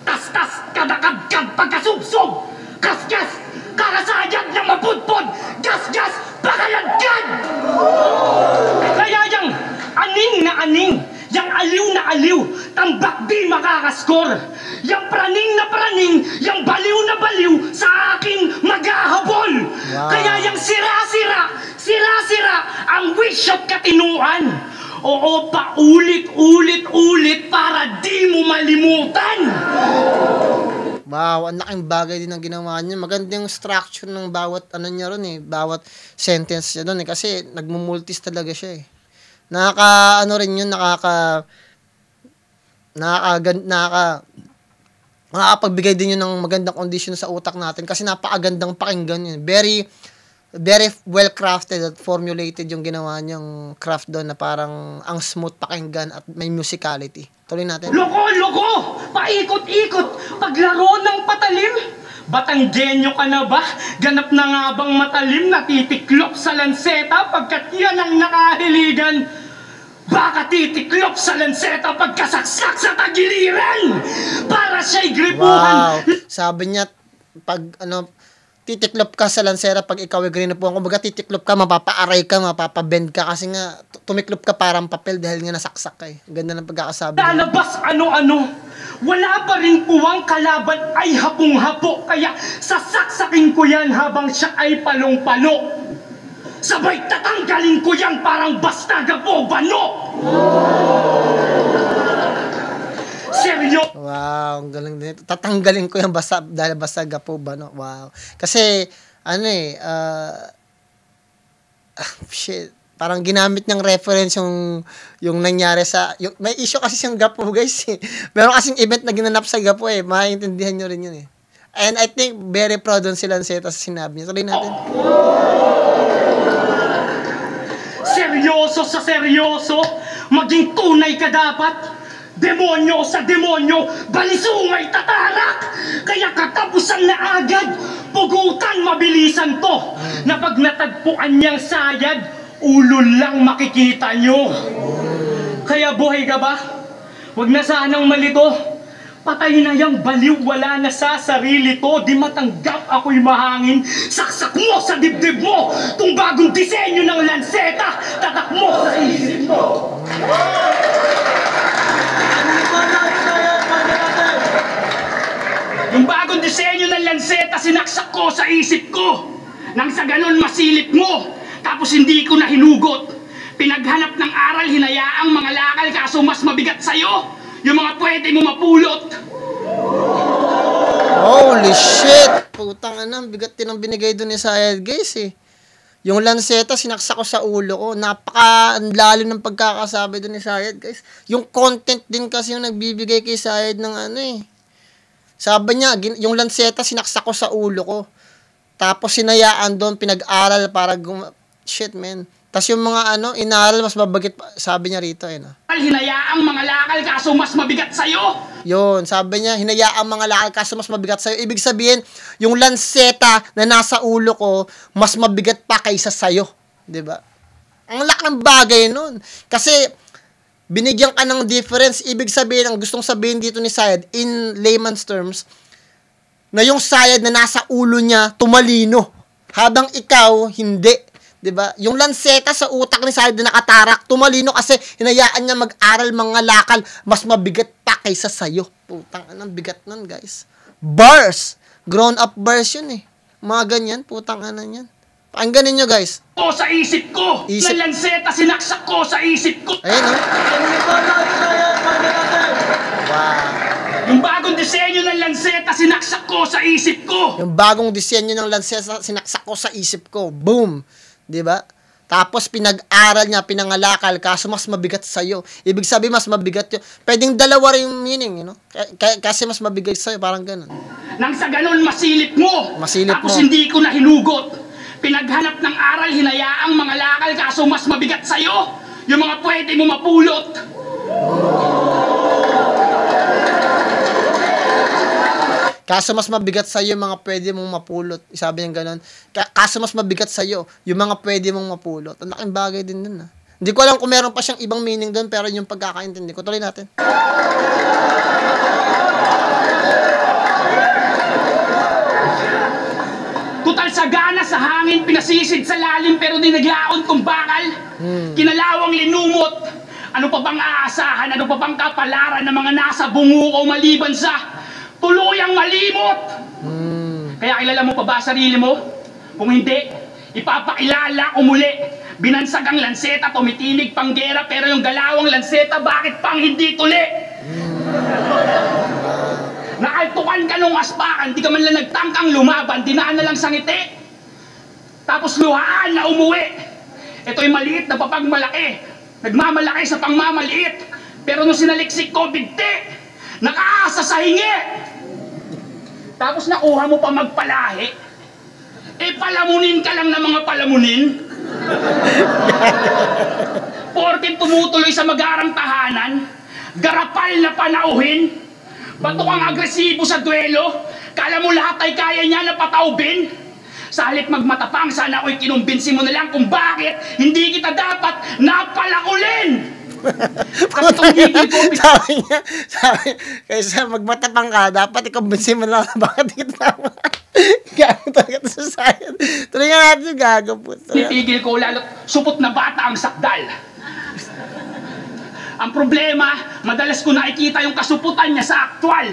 tas-tas, kadakadkad, pagkasubsob, kaskas, karasayad na mapudpod, gas-gas, pakaladkad! Kaya yung aning na aning, yung aliw na aliw, tambak di makakaskor. Yung praning na praning, yung baliw na baliw, sa akin maghahabol. Wow. Kaya yung sira-sira, ang wish of katinuan. Oo, paulit-ulit para di mo malimutan. Wow, ang laking bagay din ang ginawa niya. Maganda yung structure ng bawat niya ron eh. Bawat sentence niya doon eh. Kasi nagmumultis talaga siya eh. Nakakapagbigay din yun ng magandang condition sa utak natin. Kasi napakagandang pakinggan yun. Very well crafted at formulated yung ginawa niyang craft doon na parang ang smooth pakinggan at may musicality. Tuloy natin. Loko! Paikot-ikot! Paglaro ng patalim! Batanggenyo ka na ba? Ganap na nga bang matalim na titiklop sa Lanceta pagkat yan ang nakahiligan? Baka titiklop sa Lanceta pagkasaksak sa tagiliran! Para siya'y gripuhan! Wow! Sabi niya, pag titiklop ka sa Lanceta pag ikaw ay grinupuan. Kumbaga titiklop ka, mapapaaray ka, mapapabend ka kasi nga tumiklop ka parang papel dahil nga nasaksak ka eh. Ganda ng pagkakasabi. Lalabas ano-ano. Wala pa rin puwang kalaban ay hapong-hapo. Kaya sasaksakin ko yan habang siya ay palong-palo. Sabay tatanggalin ko yan parang basta gapo bano. Seryo? Wow, ang galing din. Tatanggalin ko yung dahil basta gapo ba, no? Wow. Kasi, shit. Parang ginamit niyang reference yung nangyari may issue kasi siyang gapo, guys. Meron kasing event na ginanap sa gapo eh. Maintindihan niyo rin yun eh. And I think very proud doon si Lanceta sa sinabi niya. Tuloy natin. Seryoso sa seryoso. Maging tunay ka dapat. Demonyo sa demonyo, balisungay tatarak. Kaya katapusan na agad, pugutan mabilisan to. Na pag natagpuan niyang sayad, ulo lang makikita nyo. Kaya buhay ka ba? Huwag na sanang malito. Patay na yung baliw, wala na sa sarili to. Di matanggap ako'y mahangin. Saksak mo sa dibdib mo tong bagong disenyo ng lanseta. Tatak mo sa isip mo. Yung bagong disenyo ng lanseta, sinaksak ko sa isip ko. Nang sa ganon masilip mo, tapos hindi ko na hinugot. Pinaghanap ng aral, hinayaang mga lakal, kaso mas mabigat sa'yo yung mga pwede mo mapulot. Holy shit! Putang ina, bigat din ang binigay doon ni Sayad, guys eh. Yung lanseta, sinaksak ko sa ulo ko. Napaka-lalim ng pagkakasabi doon ni Sayad, guys. Yung content din kasi yung nagbibigay kay Sayad ng ano eh. Sabi niya, yung lanseta, sinaksak ko sa ulo ko. Tapos sinayaan doon, pinag-aral para shit, man. Tapos yung mga inaral, mas mabagit pa. Sabi niya rito, no? Hinayaang mga lakal, kaso mas mabigat sa'yo. Yun, sabi niya, hinayaang mga lakal, kaso mas mabigat sa'yo. Ibig sabihin, yung lanseta na nasa ulo ko, mas mabigat pa kaysa sa'yo. Diba? Ang laking bagay nun. Kasi, binigyan ka ng difference. Ibig sabihin, ang gustong sabihin dito ni Sayad, in layman's terms, na yung Sayad na nasa ulo niya, tumalino. Habang ikaw, hindi. Diba? Yung lanseta sa utak ni Sayad na nakatarak, tumalino kasi hinayaan niya mag-aral mga lakal, mas mabigat pa kaysa sa'yo. Putang anong bigat nun, guys. Bars! Grown-up bars yun eh. Mga ganyan, putang ano yan. Pakingganin nyo, guys. O sa isip ko! Isip. Na lanseta, sinaksak ko sa isip ko! Ayun, no? Wow. Yung bagong disenyo ng lanseta, sinaksak ko sa isip ko! Yung bagong disenyo ng lanseta, sinaksak ko sa isip ko. Boom! Diba? Tapos pinag-aral niya, pinangalakal, kaso mas mabigat sa'yo. Ibig sabihin, mas mabigat yun. Pwedeng dalawa rin yung meaning, you know? Kasi mas mabigat sa'yo, parang ganun. Nang sa ganon, masilip mo. Masilip Tapos mo. hindi ko na hinugot. Pinaghanap ng aral, hinayaang mga lakal, kaso mas mabigat sa'yo. Yung mga pwede mo mapulot. Kaso mas mabigat sa'yo yung mga pwede mong mapulot. Sabi niya gano'n. Kaso mas mabigat sa'yo yung mga pwede mong mapulot. Ang laking bagay din dun, ha. Hindi ko alam kung meron pa siyang ibang meaning doon, pero yung pagkakaintindi ko. Tuloy natin. Tutal sagana sa hangin, pinasisid sa lalim, pero di naglaon kung bakal. Kinalawang linumot. Ano pa bang aasahan? Ano pa bang kapalaran ng mga nasa bungo o maliban sa tuluyang malimot? Kaya kilala mo pa ba sarili mo? Kung hindi, ipapakilala ko muli. Binansag ang lanseta, tumitinig panggera, pero yung galawang lanseta, bakit pang hindi tuli? Nakaltukan ka nung aspakan, di ka man lang nagtangkang lumaban, dinaan na lang sa ngiti. Tapos luhaan na umuwi. Ito'y maliit na papagmalaki, nagmamalaki sa pangmamaliit. Pero nung sinaliksik ko, bigti, nakaasa sa hingi. Tapos nakuha mo pa magpalahi. Eh, palamunin ka lang ng mga palamunin. Porket tumutuloy sa magarang tahanan, garapal na panauhin, batok ang agresibo sa duelo, kala mo lahat ay kaya niya na pataubin. Sa halip magmatapang, sana ako'y kinumbinsi mo na lang kung bakit hindi kita dapat napalakulin. Kasi itong gigil ko, kaysa magmatapang ka, dapat ikumbinsin mo lang bakit kita gago talaga sa Sayad. Tuloy nga natin yung gago po. Titigil ko lalo, supot na bata ang sakdal. Ang problema, madalas ko nakikita yung kasuputan niya sa aktwal.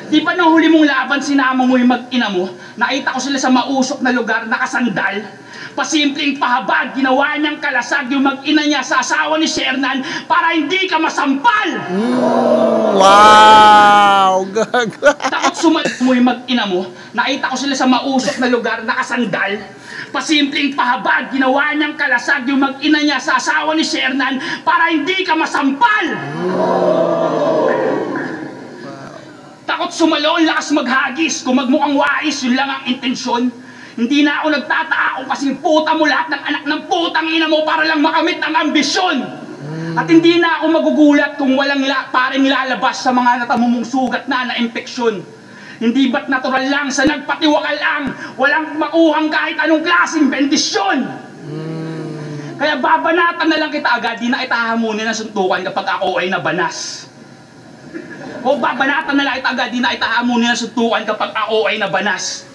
Di ba nang huli mong laban, sinama mo yung mag-ina mo, nakita ko sila sa mausok na lugar, nakasandal. Pasimpleng pahabag, ginawa niyang kalasag yung mag-ina niya sa asawa ni Shernan para hindi ka masampal. Wow! Gago. Takot sumalit mo yung mag-ina mo, nakita ko sila sa mausok na lugar, nakasandal. Pasimpleng pahabag, ginawa niyang kalasag yung mag-ina niya sa asawa ni Shernan para hindi ka masampal. Takot sumalo, lakas maghagis, kung magmukhang wais, yun lang ang intensyon. Hindi na ako nagtataka kung kasing puta mo lahat ng anak ng putang ina mo para lang makamit ang ambisyon. At hindi na ako magugulat kung walang paring lalabas sa mga natamumong sugat na infeksyon. Hindi ba't natural lang sa nagpatiwakal ang walang makuhang kahit anong klaseng bendisyon? Kaya babanatan na lang kita agad, di na kita hamunin ng suntukan kapag ako ay nabanas. O babanatan na lang kita agad, di na kita hamunin ng suntukan kapag ako ay nabanas.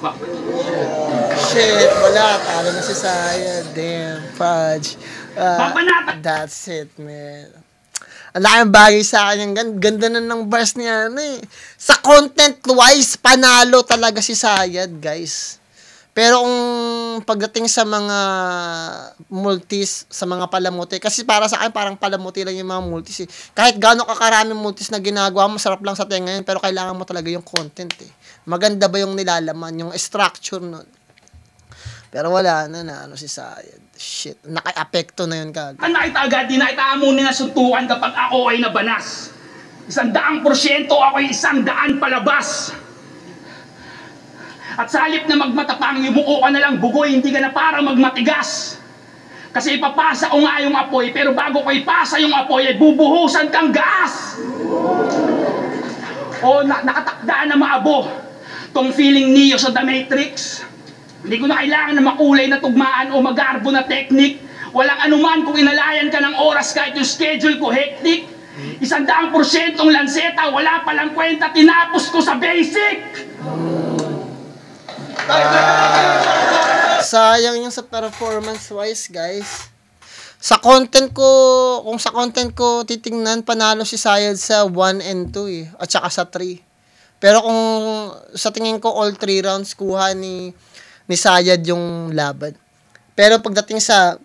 Fuck. Shit, wala. Talo na si Sayad. Damn, fudge. Babanatan! That's it, man. Ang laking bagay sa akin. Ganda na ng bars niya. Sa content-wise, panalo talaga si Sayad, guys. Pero kung pagdating sa mga multis, sa mga palamuti, kasi para sa akin, parang palamuti lang yung mga multis eh. Kahit gaano kakaraming multis na ginagawa, masarap lang sa tenga yun, pero kailangan mo talaga yung content eh. Maganda ba yung nilalaman, yung structure nun. Pero wala na ano si Sayad. Shit, naka-apekto na yun kagad. Nakita agad, di nakita amunin na suntukan kapag ako ay nabanas. 100% ako ay 100 palabas. At sa halip na magmatapang, yumuko ka na lang bugoy, hindi ka na para magmatigas. Kasi ipapasa ko nga yung apoy, pero bago ko ipasa yung apoy, ay bubuhusan kang gas. O nakatakdaan na maabo tong feeling Neo sa The Matrix. Hindi ko na kailangan na makulay na tugmaan o magarbo na technique. Walang anuman kung inalayan ka ng oras kahit yung schedule ko hectic. 100% lanseta, wala palang kwenta, tinapos ko sa basic. Sayang yung sa performance-wise, guys. Sa content ko, kung sa content ko titingnan, panalo si Sayad sa 1 and 2 eh. At saka sa 3. Pero kung sa tingin ko, all 3 rounds, kuha ni Sayad yung laban. Pero pagdating sa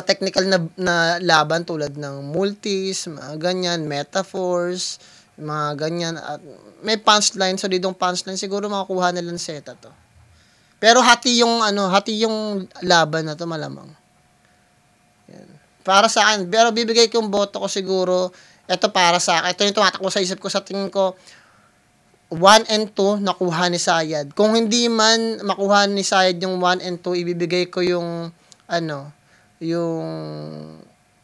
technical na laban tulad ng multis, mga ganyan, metaphors, mga ganyan, at may punchline, so ditong punchline siguro makakuha na lanseta to. Pero hati yung laban na to malamang. Yan. Para sa akin, pero bibigay ko yung boto ko siguro, ito para sa akin, ito yung tumatakbo sa isip ko, sa tingin ko 1 and 2 nakuha ni Sayad. Kung hindi man makuha ni Sayad yung 1 and 2, ibibigay ko yung yung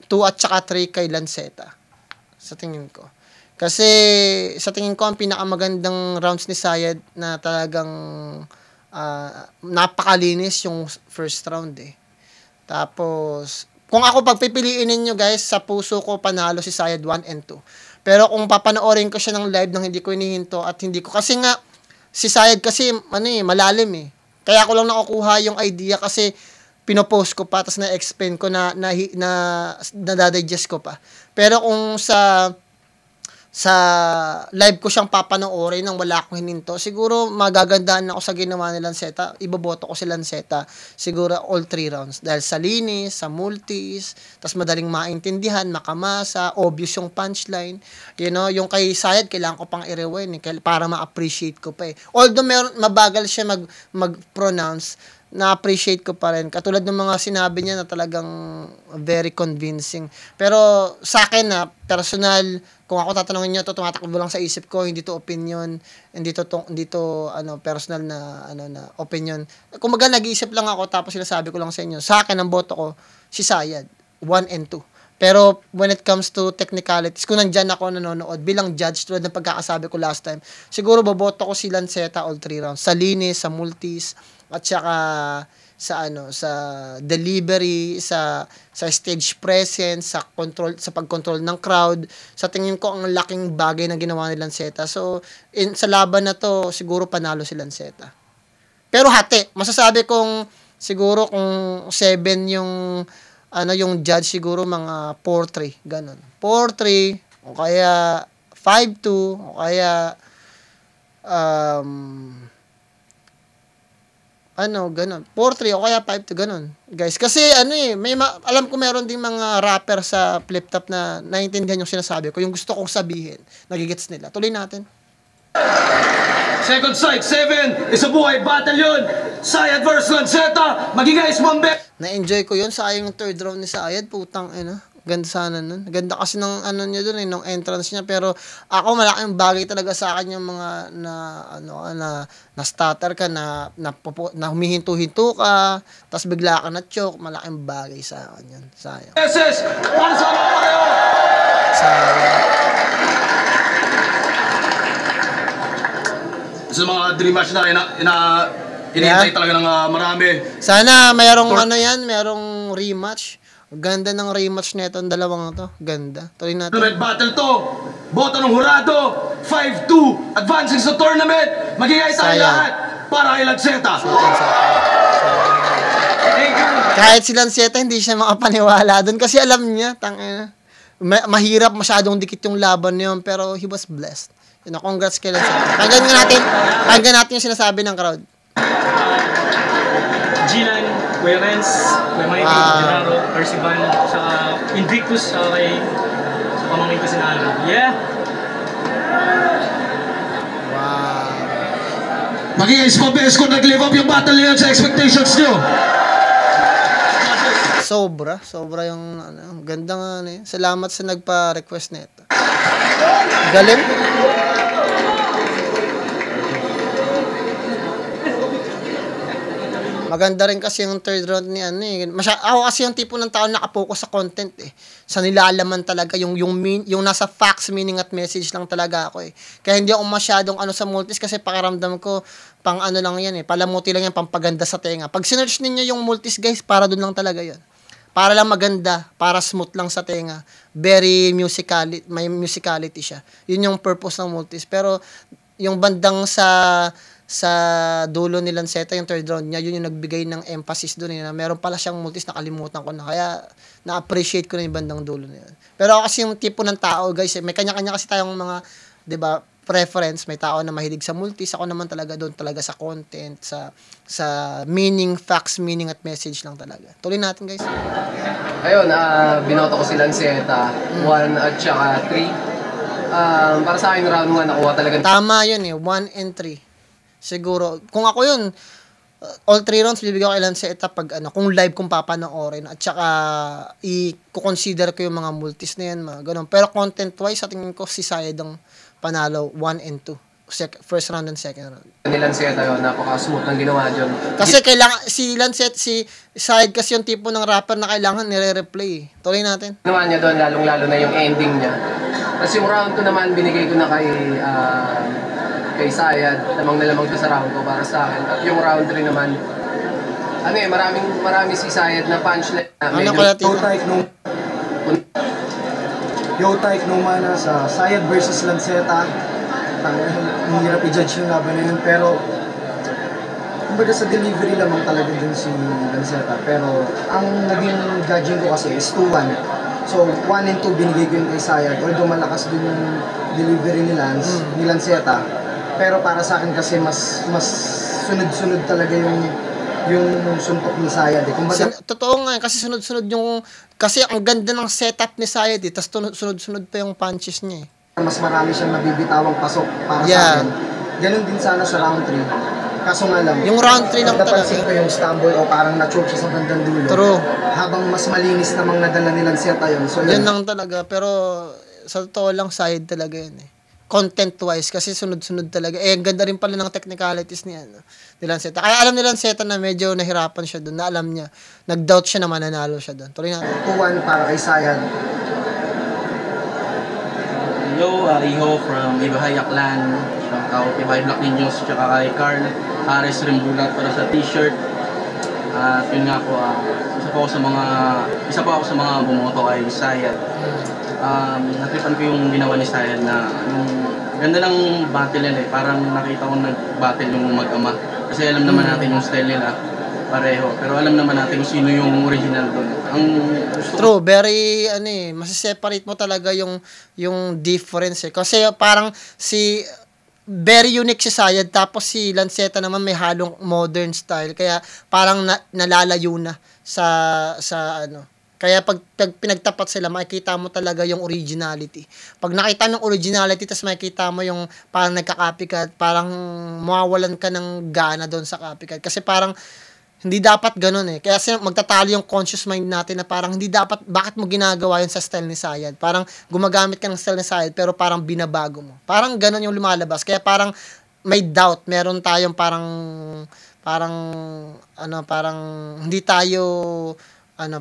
2 at saka 3 kay Lanceta. Sa tingin ko. Kasi sa tingin ko ang pinakamagandang rounds ni Sayad na talagang napakalinis yung first round eh. Tapos kung ako pagpipiliin ninyo guys, sa puso ko panalo si Sayad 1 and 2. Pero kung papanoorin ko siya ng live nang hindi ko inihinto at hindi ko, kasi nga si Sayad kasi malalim eh. Kaya ko lang nakukuha yung idea kasi pinopost ko pa tapos na-explain ko na nadadigest ko pa. Pero kung sa live ko siyang papanoorin nang wala akong hininto, siguro magagandahan ako sa ginawa ni Lanceta. Iboboto ko si Lanceta siguro all 3 rounds dahil sa linis, sa multis, tas madaling maintindihan, makamasa, obvious yung punchline. You know, yung kay Sayad kailangan ko pang i-rewind para ma-appreciate ko pa eh. Although mabagal siya mag-pronounce, na-appreciate ko pa rin. Katulad ng mga sinabi niya na talagang very convincing. Pero sa akin na personal, kung ako tatanungin niyo, to tumatakbo lang sa isip ko, hindi to opinion, hindi to personal na opinion. Kumbaga nag-iisip lang ako tapos sinasabi ko lang sa inyo. Sa akin ang boto ko si Sayad 1 and 2. Pero when it comes to technicalities, kung nandyan ako nanonood bilang judge tulad ng pagkakasabi ko last time, siguro boboto ko si Lanceta all 3 rounds. Sa linis, sa multis, at saka sa delivery, sa stage presence, sa pag-control ng crowd. Sa tingin ko ang laking bagay na ginawa ni Lanceta. So sa laban na to, siguro panalo si Lanceta. Pero hati, masasabi kong siguro kung 7 yung judge, siguro mga 4-3, ganun. 4-3 o kaya 5-2 o kaya ganun. 4-3 o kaya 5-2, ganun. Guys, kasi alam ko meron ding mga rapper sa flip top na naiintindihan yung sinasabi ko, yung gusto kong sabihin, nagigets nila. Tuloy natin. Second sight, 7, isa buhay battle yun. Sayad versus Lanceta, maging guys, Mambe. Na-enjoy ko yun. Sayang yung third round ni Sayad. Putang Ganda sana nun. Ganda kasi ng ano niya doon nung entrance niya, pero ako malaking bagay talaga sa akin yung mga na stutter ka na humihinto-hinto ka, tapos bigla ka na choke, malaking bagay sa akin yan. Sayang. SS! Para sa mga pareho! Sayang. Sa mga dream match na inihintay talaga ng marami. Sana mayroong mayroong rematch. Ganda ng rematch nito, ang dalawang to. Ganda. Tuloy natin. Tournament battle to. Boto ng hurado. 5-2. Advancing sa tournament. Magigay tayo Sayang. lahat para kay Lanceta. Kahit si Lanceta, hindi siya makapaniwala doon kasi alam niya, mahirap masyadong dikit yung laban niyon, pero he was blessed. Congrats kay Lanceta. Pakinggan natin yung sinasabi ng crowd. Gilan, Kuya Renz, Kuya Mikey, Gennaro, Percival, saka Invictus, saka sa pamangkin ko sinalo. Yeah! Wow. Magiging spabes kung nag-live up yung battle niyan sa expectations nyo. Sobra yung ganda nga yun. Salamat sa nagpa-request nito. Galing. Maganda rin kasi yung third round ni ako kasi yung tipo ng tao na nakapokus sa content sa nilalaman talaga yung nasa facts, meaning at message lang talaga ako Kaya hindi ako masyadong sa multis kasi pakiramdam ko pang lang yan palamuti lang yan, pampaganda sa tenga. Pag sinearch ninyo yung multis guys, para doon lang talaga yon. Para lang maganda, para smooth lang sa tenga. Very may musicality siya. Yun yung purpose ng multis. Pero yung bandang sa dulo ni Lanceta, yung third round niya, yun yung nagbigay ng emphasis doon na meron pala siyang multis, nakalimutan ko na. Kaya na-appreciate ko na yung bandang dulo na yun. Pero ako kasi yung tipo ng tao, guys, may kanya-kanya kasi tayong mga, 'di ba, preference. May tao na mahilig sa multis, ako naman talaga doon talaga sa content, sa meaning, facts, meaning at message lang talaga. Tuloy natin, guys. Ayun, binoto ko si Lanceta 1 at saka 3. Para sa akin, round 1 nakuha talaga. Tama yun 1 and 3. Siguro, kung ako yun, all 3 rounds bibigyan ko kay Lanceta pag kung live kung papanoorin at saka i-consider ko yung mga multis na yan, mga ganun. Pero content-wise, sa tingin ko si Sayed ang panalo 1 and 2. First round and second round. Ni Lanceta yun, napaka-smooth ng ginawa dyan. Kasi kailangan, si Lanceta, si Sayed kasi yung tipo ng rapper na kailangan nire-replay. Tuloy natin. Ginawa niya doon, lalong-lalo na yung ending niya. Tapos yung round 2 naman, binigay ko na kay Sayed, lamang na lamang sa round ko para sa akin. At yung round 3 naman, marami si Sayed na punchline na medyo... Yo Tyke no mana sa Sayed versus Lanceta. Ang hirap i-judge yung laban na yun, pero kumbaga sa delivery lamang talaga dun si Lanceta. Pero ang naging judging ko kasi is 2-1. So 1 and 2 binigay ko yun kay Sayed, although malakas din yung delivery ni Lanceta. Pero para sa akin kasi mas sunod-sunod talaga yung suntok ni Sayed Kumbaga, totoo nga kasi sunod-sunod kasi ang ganda ng setup ni Sayed tapos sunod-sunod pa yung punches niya mas marami siyang nabibitawang pasok para sa akin. Ganun din sana sa round 3. Kaso nga lang, yung round 3 lang talaga. Napansin ko yung stumble o parang na-choke siya sa bandang dulo. True. Habang mas malinis namang nadala ni Lanceta yun. So, yun lang talaga. Pero sa totoo lang, Sayed talaga yun Content-wise, kasi sunod-sunod talaga. Ang ganda rin pala ng technicalities ni Lanceta. Kaya alam ni Lanceta na medyo nahirapan siya doon, na alam niya. Nag-doubt siya na mananalo siya doon. Tuloy natin. 2-1 para kay Sayed. Hello, Iho from Ibahay Aklan, shout out Ibahay Black Ninjas, tsaka kay Carl Ares Rimbulat para sa t-shirt. At yun nga po, isa pa ako sa mga bumoto kay Sayed. Natripan ko yung ginawa ni Sayed na yung ganda ng battle nila parang nakita ko nag-battle yung mag-ama. Kasi alam naman natin yung style nila pareho, pero alam naman natin kung sino yung original doon. True, very masiseparate mo talaga yung difference Kasi parang very unique si Sayed, tapos si Lanceta naman may halong modern style, kaya parang nalalayo na sa kaya pag pinagtapat sila, makikita mo talaga yung originality. Pag nakita mo yung originality, tapos makikita mo yung parang nagka-copycat, parang mawawalan ka ng gana doon sa copycat. Kasi parang Hindi dapat ganun eh. Kaya magtatalo yung conscious mind natin na parang hindi dapat, bakit mo ginagawa yun sa style ni Sayad? Parang gumagamit ka ng style ni Sayad pero parang binabago mo. Parang ganun yung lumalabas. Kaya parang may doubt. Meron tayong parang hindi tayo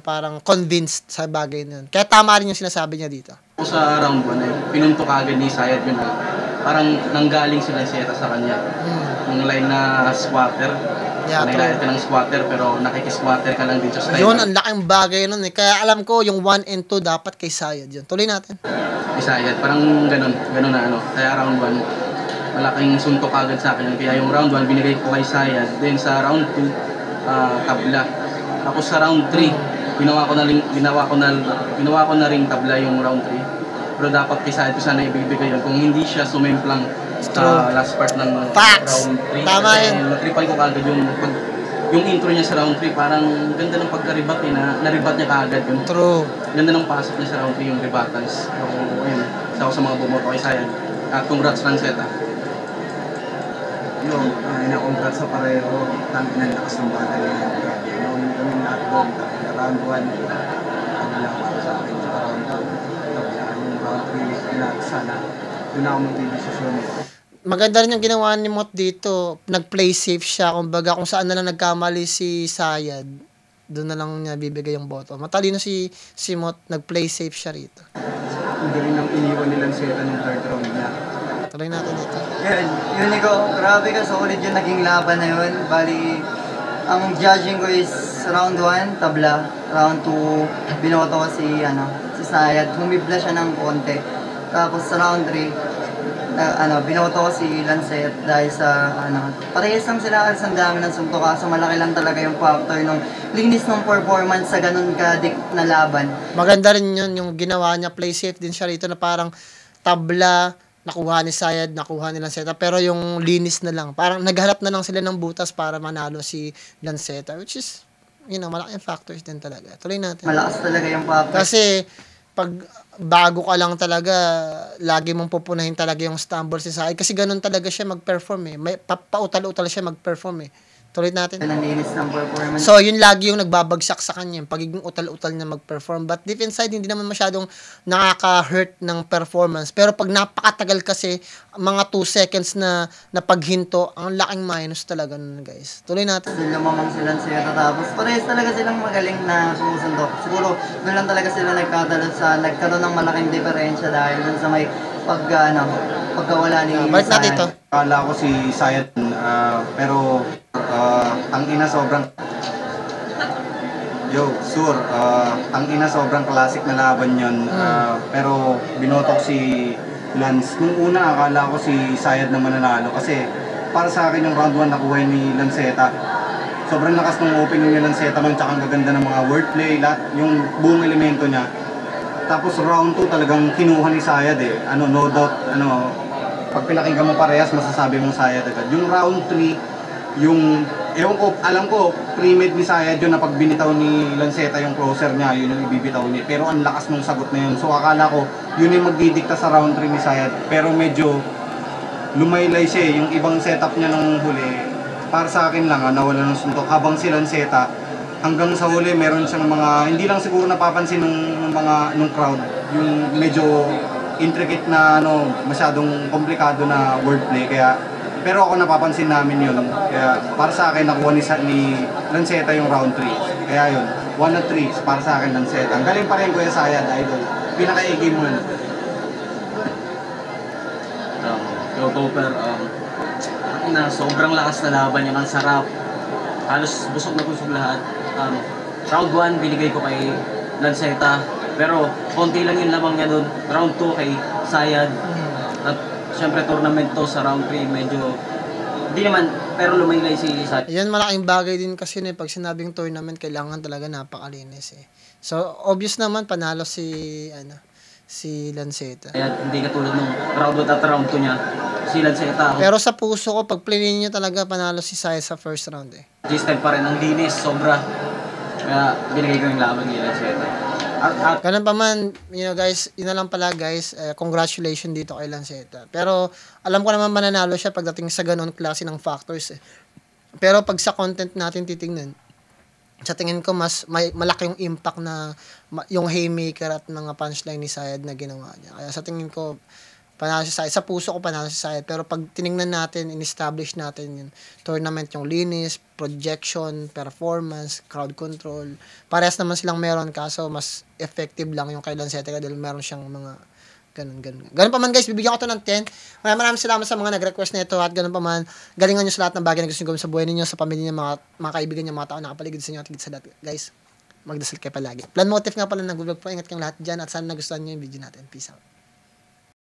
parang convinced sa bagay na yun. Kaya tama rin yung sinasabi niya dito. Sa round 1 ay pinuntok agad ni Sayad yun na parang nanggaling si Lanceta sa kanya. Yung line na squatter. Yeah, Nailayat ka ng squatter pero nakikisquatter ka lang din sa style. Yun, ang laking bagay nun eh. Kaya alam ko, yung 1 and 2 dapat kay Sayad yun. Tuloy natin. Kay Sayad, parang ganun na Kaya round 1, malaking suntok agad sa akin. Kaya yung round 1, binigay ko kay Sayad. Then sa round 2, tabla. Tapos sa round 3, ginawa ko na ring tabla yung round 3. Pero dapat kay Sayad ko sana ibibigay yun. Kung hindi siya sumemplang sa last part ng Facts. round 3. Tama yun. Natripan ko kagad yung intro niya sa round 3. Parang ganda ng pagka-rebat eh. Na-rebat niya kagad yun. True. Ganda ng pasok niya sa round 3 yung rebatals. So, ayun. Isa ako sa mga bumoto kay Sayad. At congrats Lanceta. Yung, na-congrats sa pareho. Tanto na lakas ng battle niya. Naunang kami lahat doon. Round 1. Ang lakas sa akin. Sa round 2. Yung round 3. Lahat sana. Doon ako mag-desisyon. Maganda rin yung ginawa ni Mot dito. Nag-play safe siya. Kumbaga, kung saan na lang nagkamali si Sayad, doon na lang niya bibigay yung boto. Matalino si Mot. Nag-play safe siya rito. Ang galing ng iniwan nilang seta ng third round niya. Tuloy natin dito. Yun Nico, grabe ka solid yung naging laban na yun. Bali, ang judging ko is round 1, tabla. Round 2, binoto ko si Sayad. Humibla siya ng konti. Tapos sa round 3, binoto ko si Lancet dahil sa, parehas lang sila kasi ang dami ng suntok kaso malaki lang talaga yung factor ng linis ng performance sa ganun ka-dik na laban. Maganda rin yun, yung ginawa niya, play safe din siya rito na parang tabla, nakuha ni Sayad, nakuha ni Lanceta, pero yung linis na lang. Parang naghanap na lang sila ng butas para manalo si Lanceta, which is, malaking factors din talaga. Tuloy natin. Malakas talaga yung factor. Kasi, pag bago ka lang talaga, lagi mong pupunahin talaga yung stumble si Sayad. Kasi ganun talaga siya mag-perform eh. Pautal-utal siya mag-perform eh. Tuloy natin. Naninis ng performance. So, yun lagi yung nagbabagsak sa kanya, yung pagiging utal-utal na mag-perform. But deep inside, hindi naman masyadong nakaka-hurt ng performance. Pero pag napakatagal kasi, mga 2 seconds na paghinto, ang laking minus talaga nun, guys. Tuloy natin. Lumamang sila siya tapos parehas talaga silang magaling na sumusundok. Siguro, doon lang talaga sila nagkaroon ng malaking diferensya dahil dun sa may pagkawala ni balik natin ito. Akala ko si Sayad, pero ang ina sobrang sobrang classic na laban yun. Pero binoto ko si Lance. Nung una akala ko si Sayad na mananalo kasi para sa akin yung round 1 nakuha ni Lanceta. Sobrang lakas ng opening ni Lanceta nun, tsaka ang gaganda ng mga wordplay, lahat, yung buong elemento niya. Tapos round 2 talagang kinuha ni Sayad eh. No doubt, pag pinakinggan mo parehas, masasabi mong Sayad agad. Yung round 3, alam ko, pre-made ni Sayad yun na pag binitaw ni Lanceta yung closer niya, yun yung ibibitaw niya. Pero ang lakas ng sagot na yun. So akala ko, yun yung magdidikta sa round 3 ni Sayad. Pero medyo lumaylay siya eh. Yung ibang setup niya nung huli, para sa akin lang, nawala ng suntok. Habang si Lanceta, hanggang sa huli, meron siyang mga, hindi lang siguro napapansin nung crowd, yung medyo intricate na, masyadong komplikado na wordplay. Pero ako napapansin namin yun. Kaya para sa akin, nakuha ni Lanceta yung round 3. Kaya yun, 1 at 3, para sa akin, Lanceta. Ang galing pa rin Kuya Sayad, idol. Pinaka-i-game mo yun. Yo, Topper, sobrang lakas na laban yun, ang sarap. Halos busog na busog lahat. Round 1, binigay ko kay Lanceta. Pero, konti lang yung lamang niya doon. Round 2 kay Sayad. At, syempre, tournament to sa round 3. Medyo, hindi naman, pero lumaylay si Sayad. Yan, malaking bagay din kasi pag sinabing tournament, kailangan talaga napakalinis eh. So, obvious naman, panalo si Lanceta. Kaya, hindi katulad nung round 1 at round 2 niya. Si Lanceta. Pero sa puso ko, pag play niya talaga, panalo si Sayad sa first round eh. G-style pa rin, ang linis, sobra. Kaya binigay ko yung laban ni Lanceta. Ganun pa man, guys, yun na lang pala guys, congratulations dito kay Lanceta. Pero alam ko naman mananalo siya pagdating sa ganun klase ng factors eh. Pero pag sa content natin titingnan, sa tingin ko mas malaki yung impact na yung haymaker at mga punchline ni Sayad na ginawa niya. Kaya sa tingin ko panalo si Sayad. Sa puso ko panalo si Sayad. Pero pag tiningnan natin, in-establish natin yung tournament, yung linis, projection, performance, crowd control. Parehas naman silang meron, kaso mas effective lang yung kay Lanceta dahil meron siyang mga ganun pa man guys, bibigyan ko to ng 10. Maraming salamat sa mga nag-request na ito at ganun pa man, galingan nyo sa lahat ng bagay na gusto nyo gawin sa buhay ninyo, sa pamilya nyo, mga kaibigan nyo, mga tao nakapaligid sa inyo at higit sa lahat. Guys, magdasal kayo palagi. Plan Motive nga pala nag-vlog po. Ingat kayong lahat dyan at sana nagustuhan nyo yung video natin. Peace out.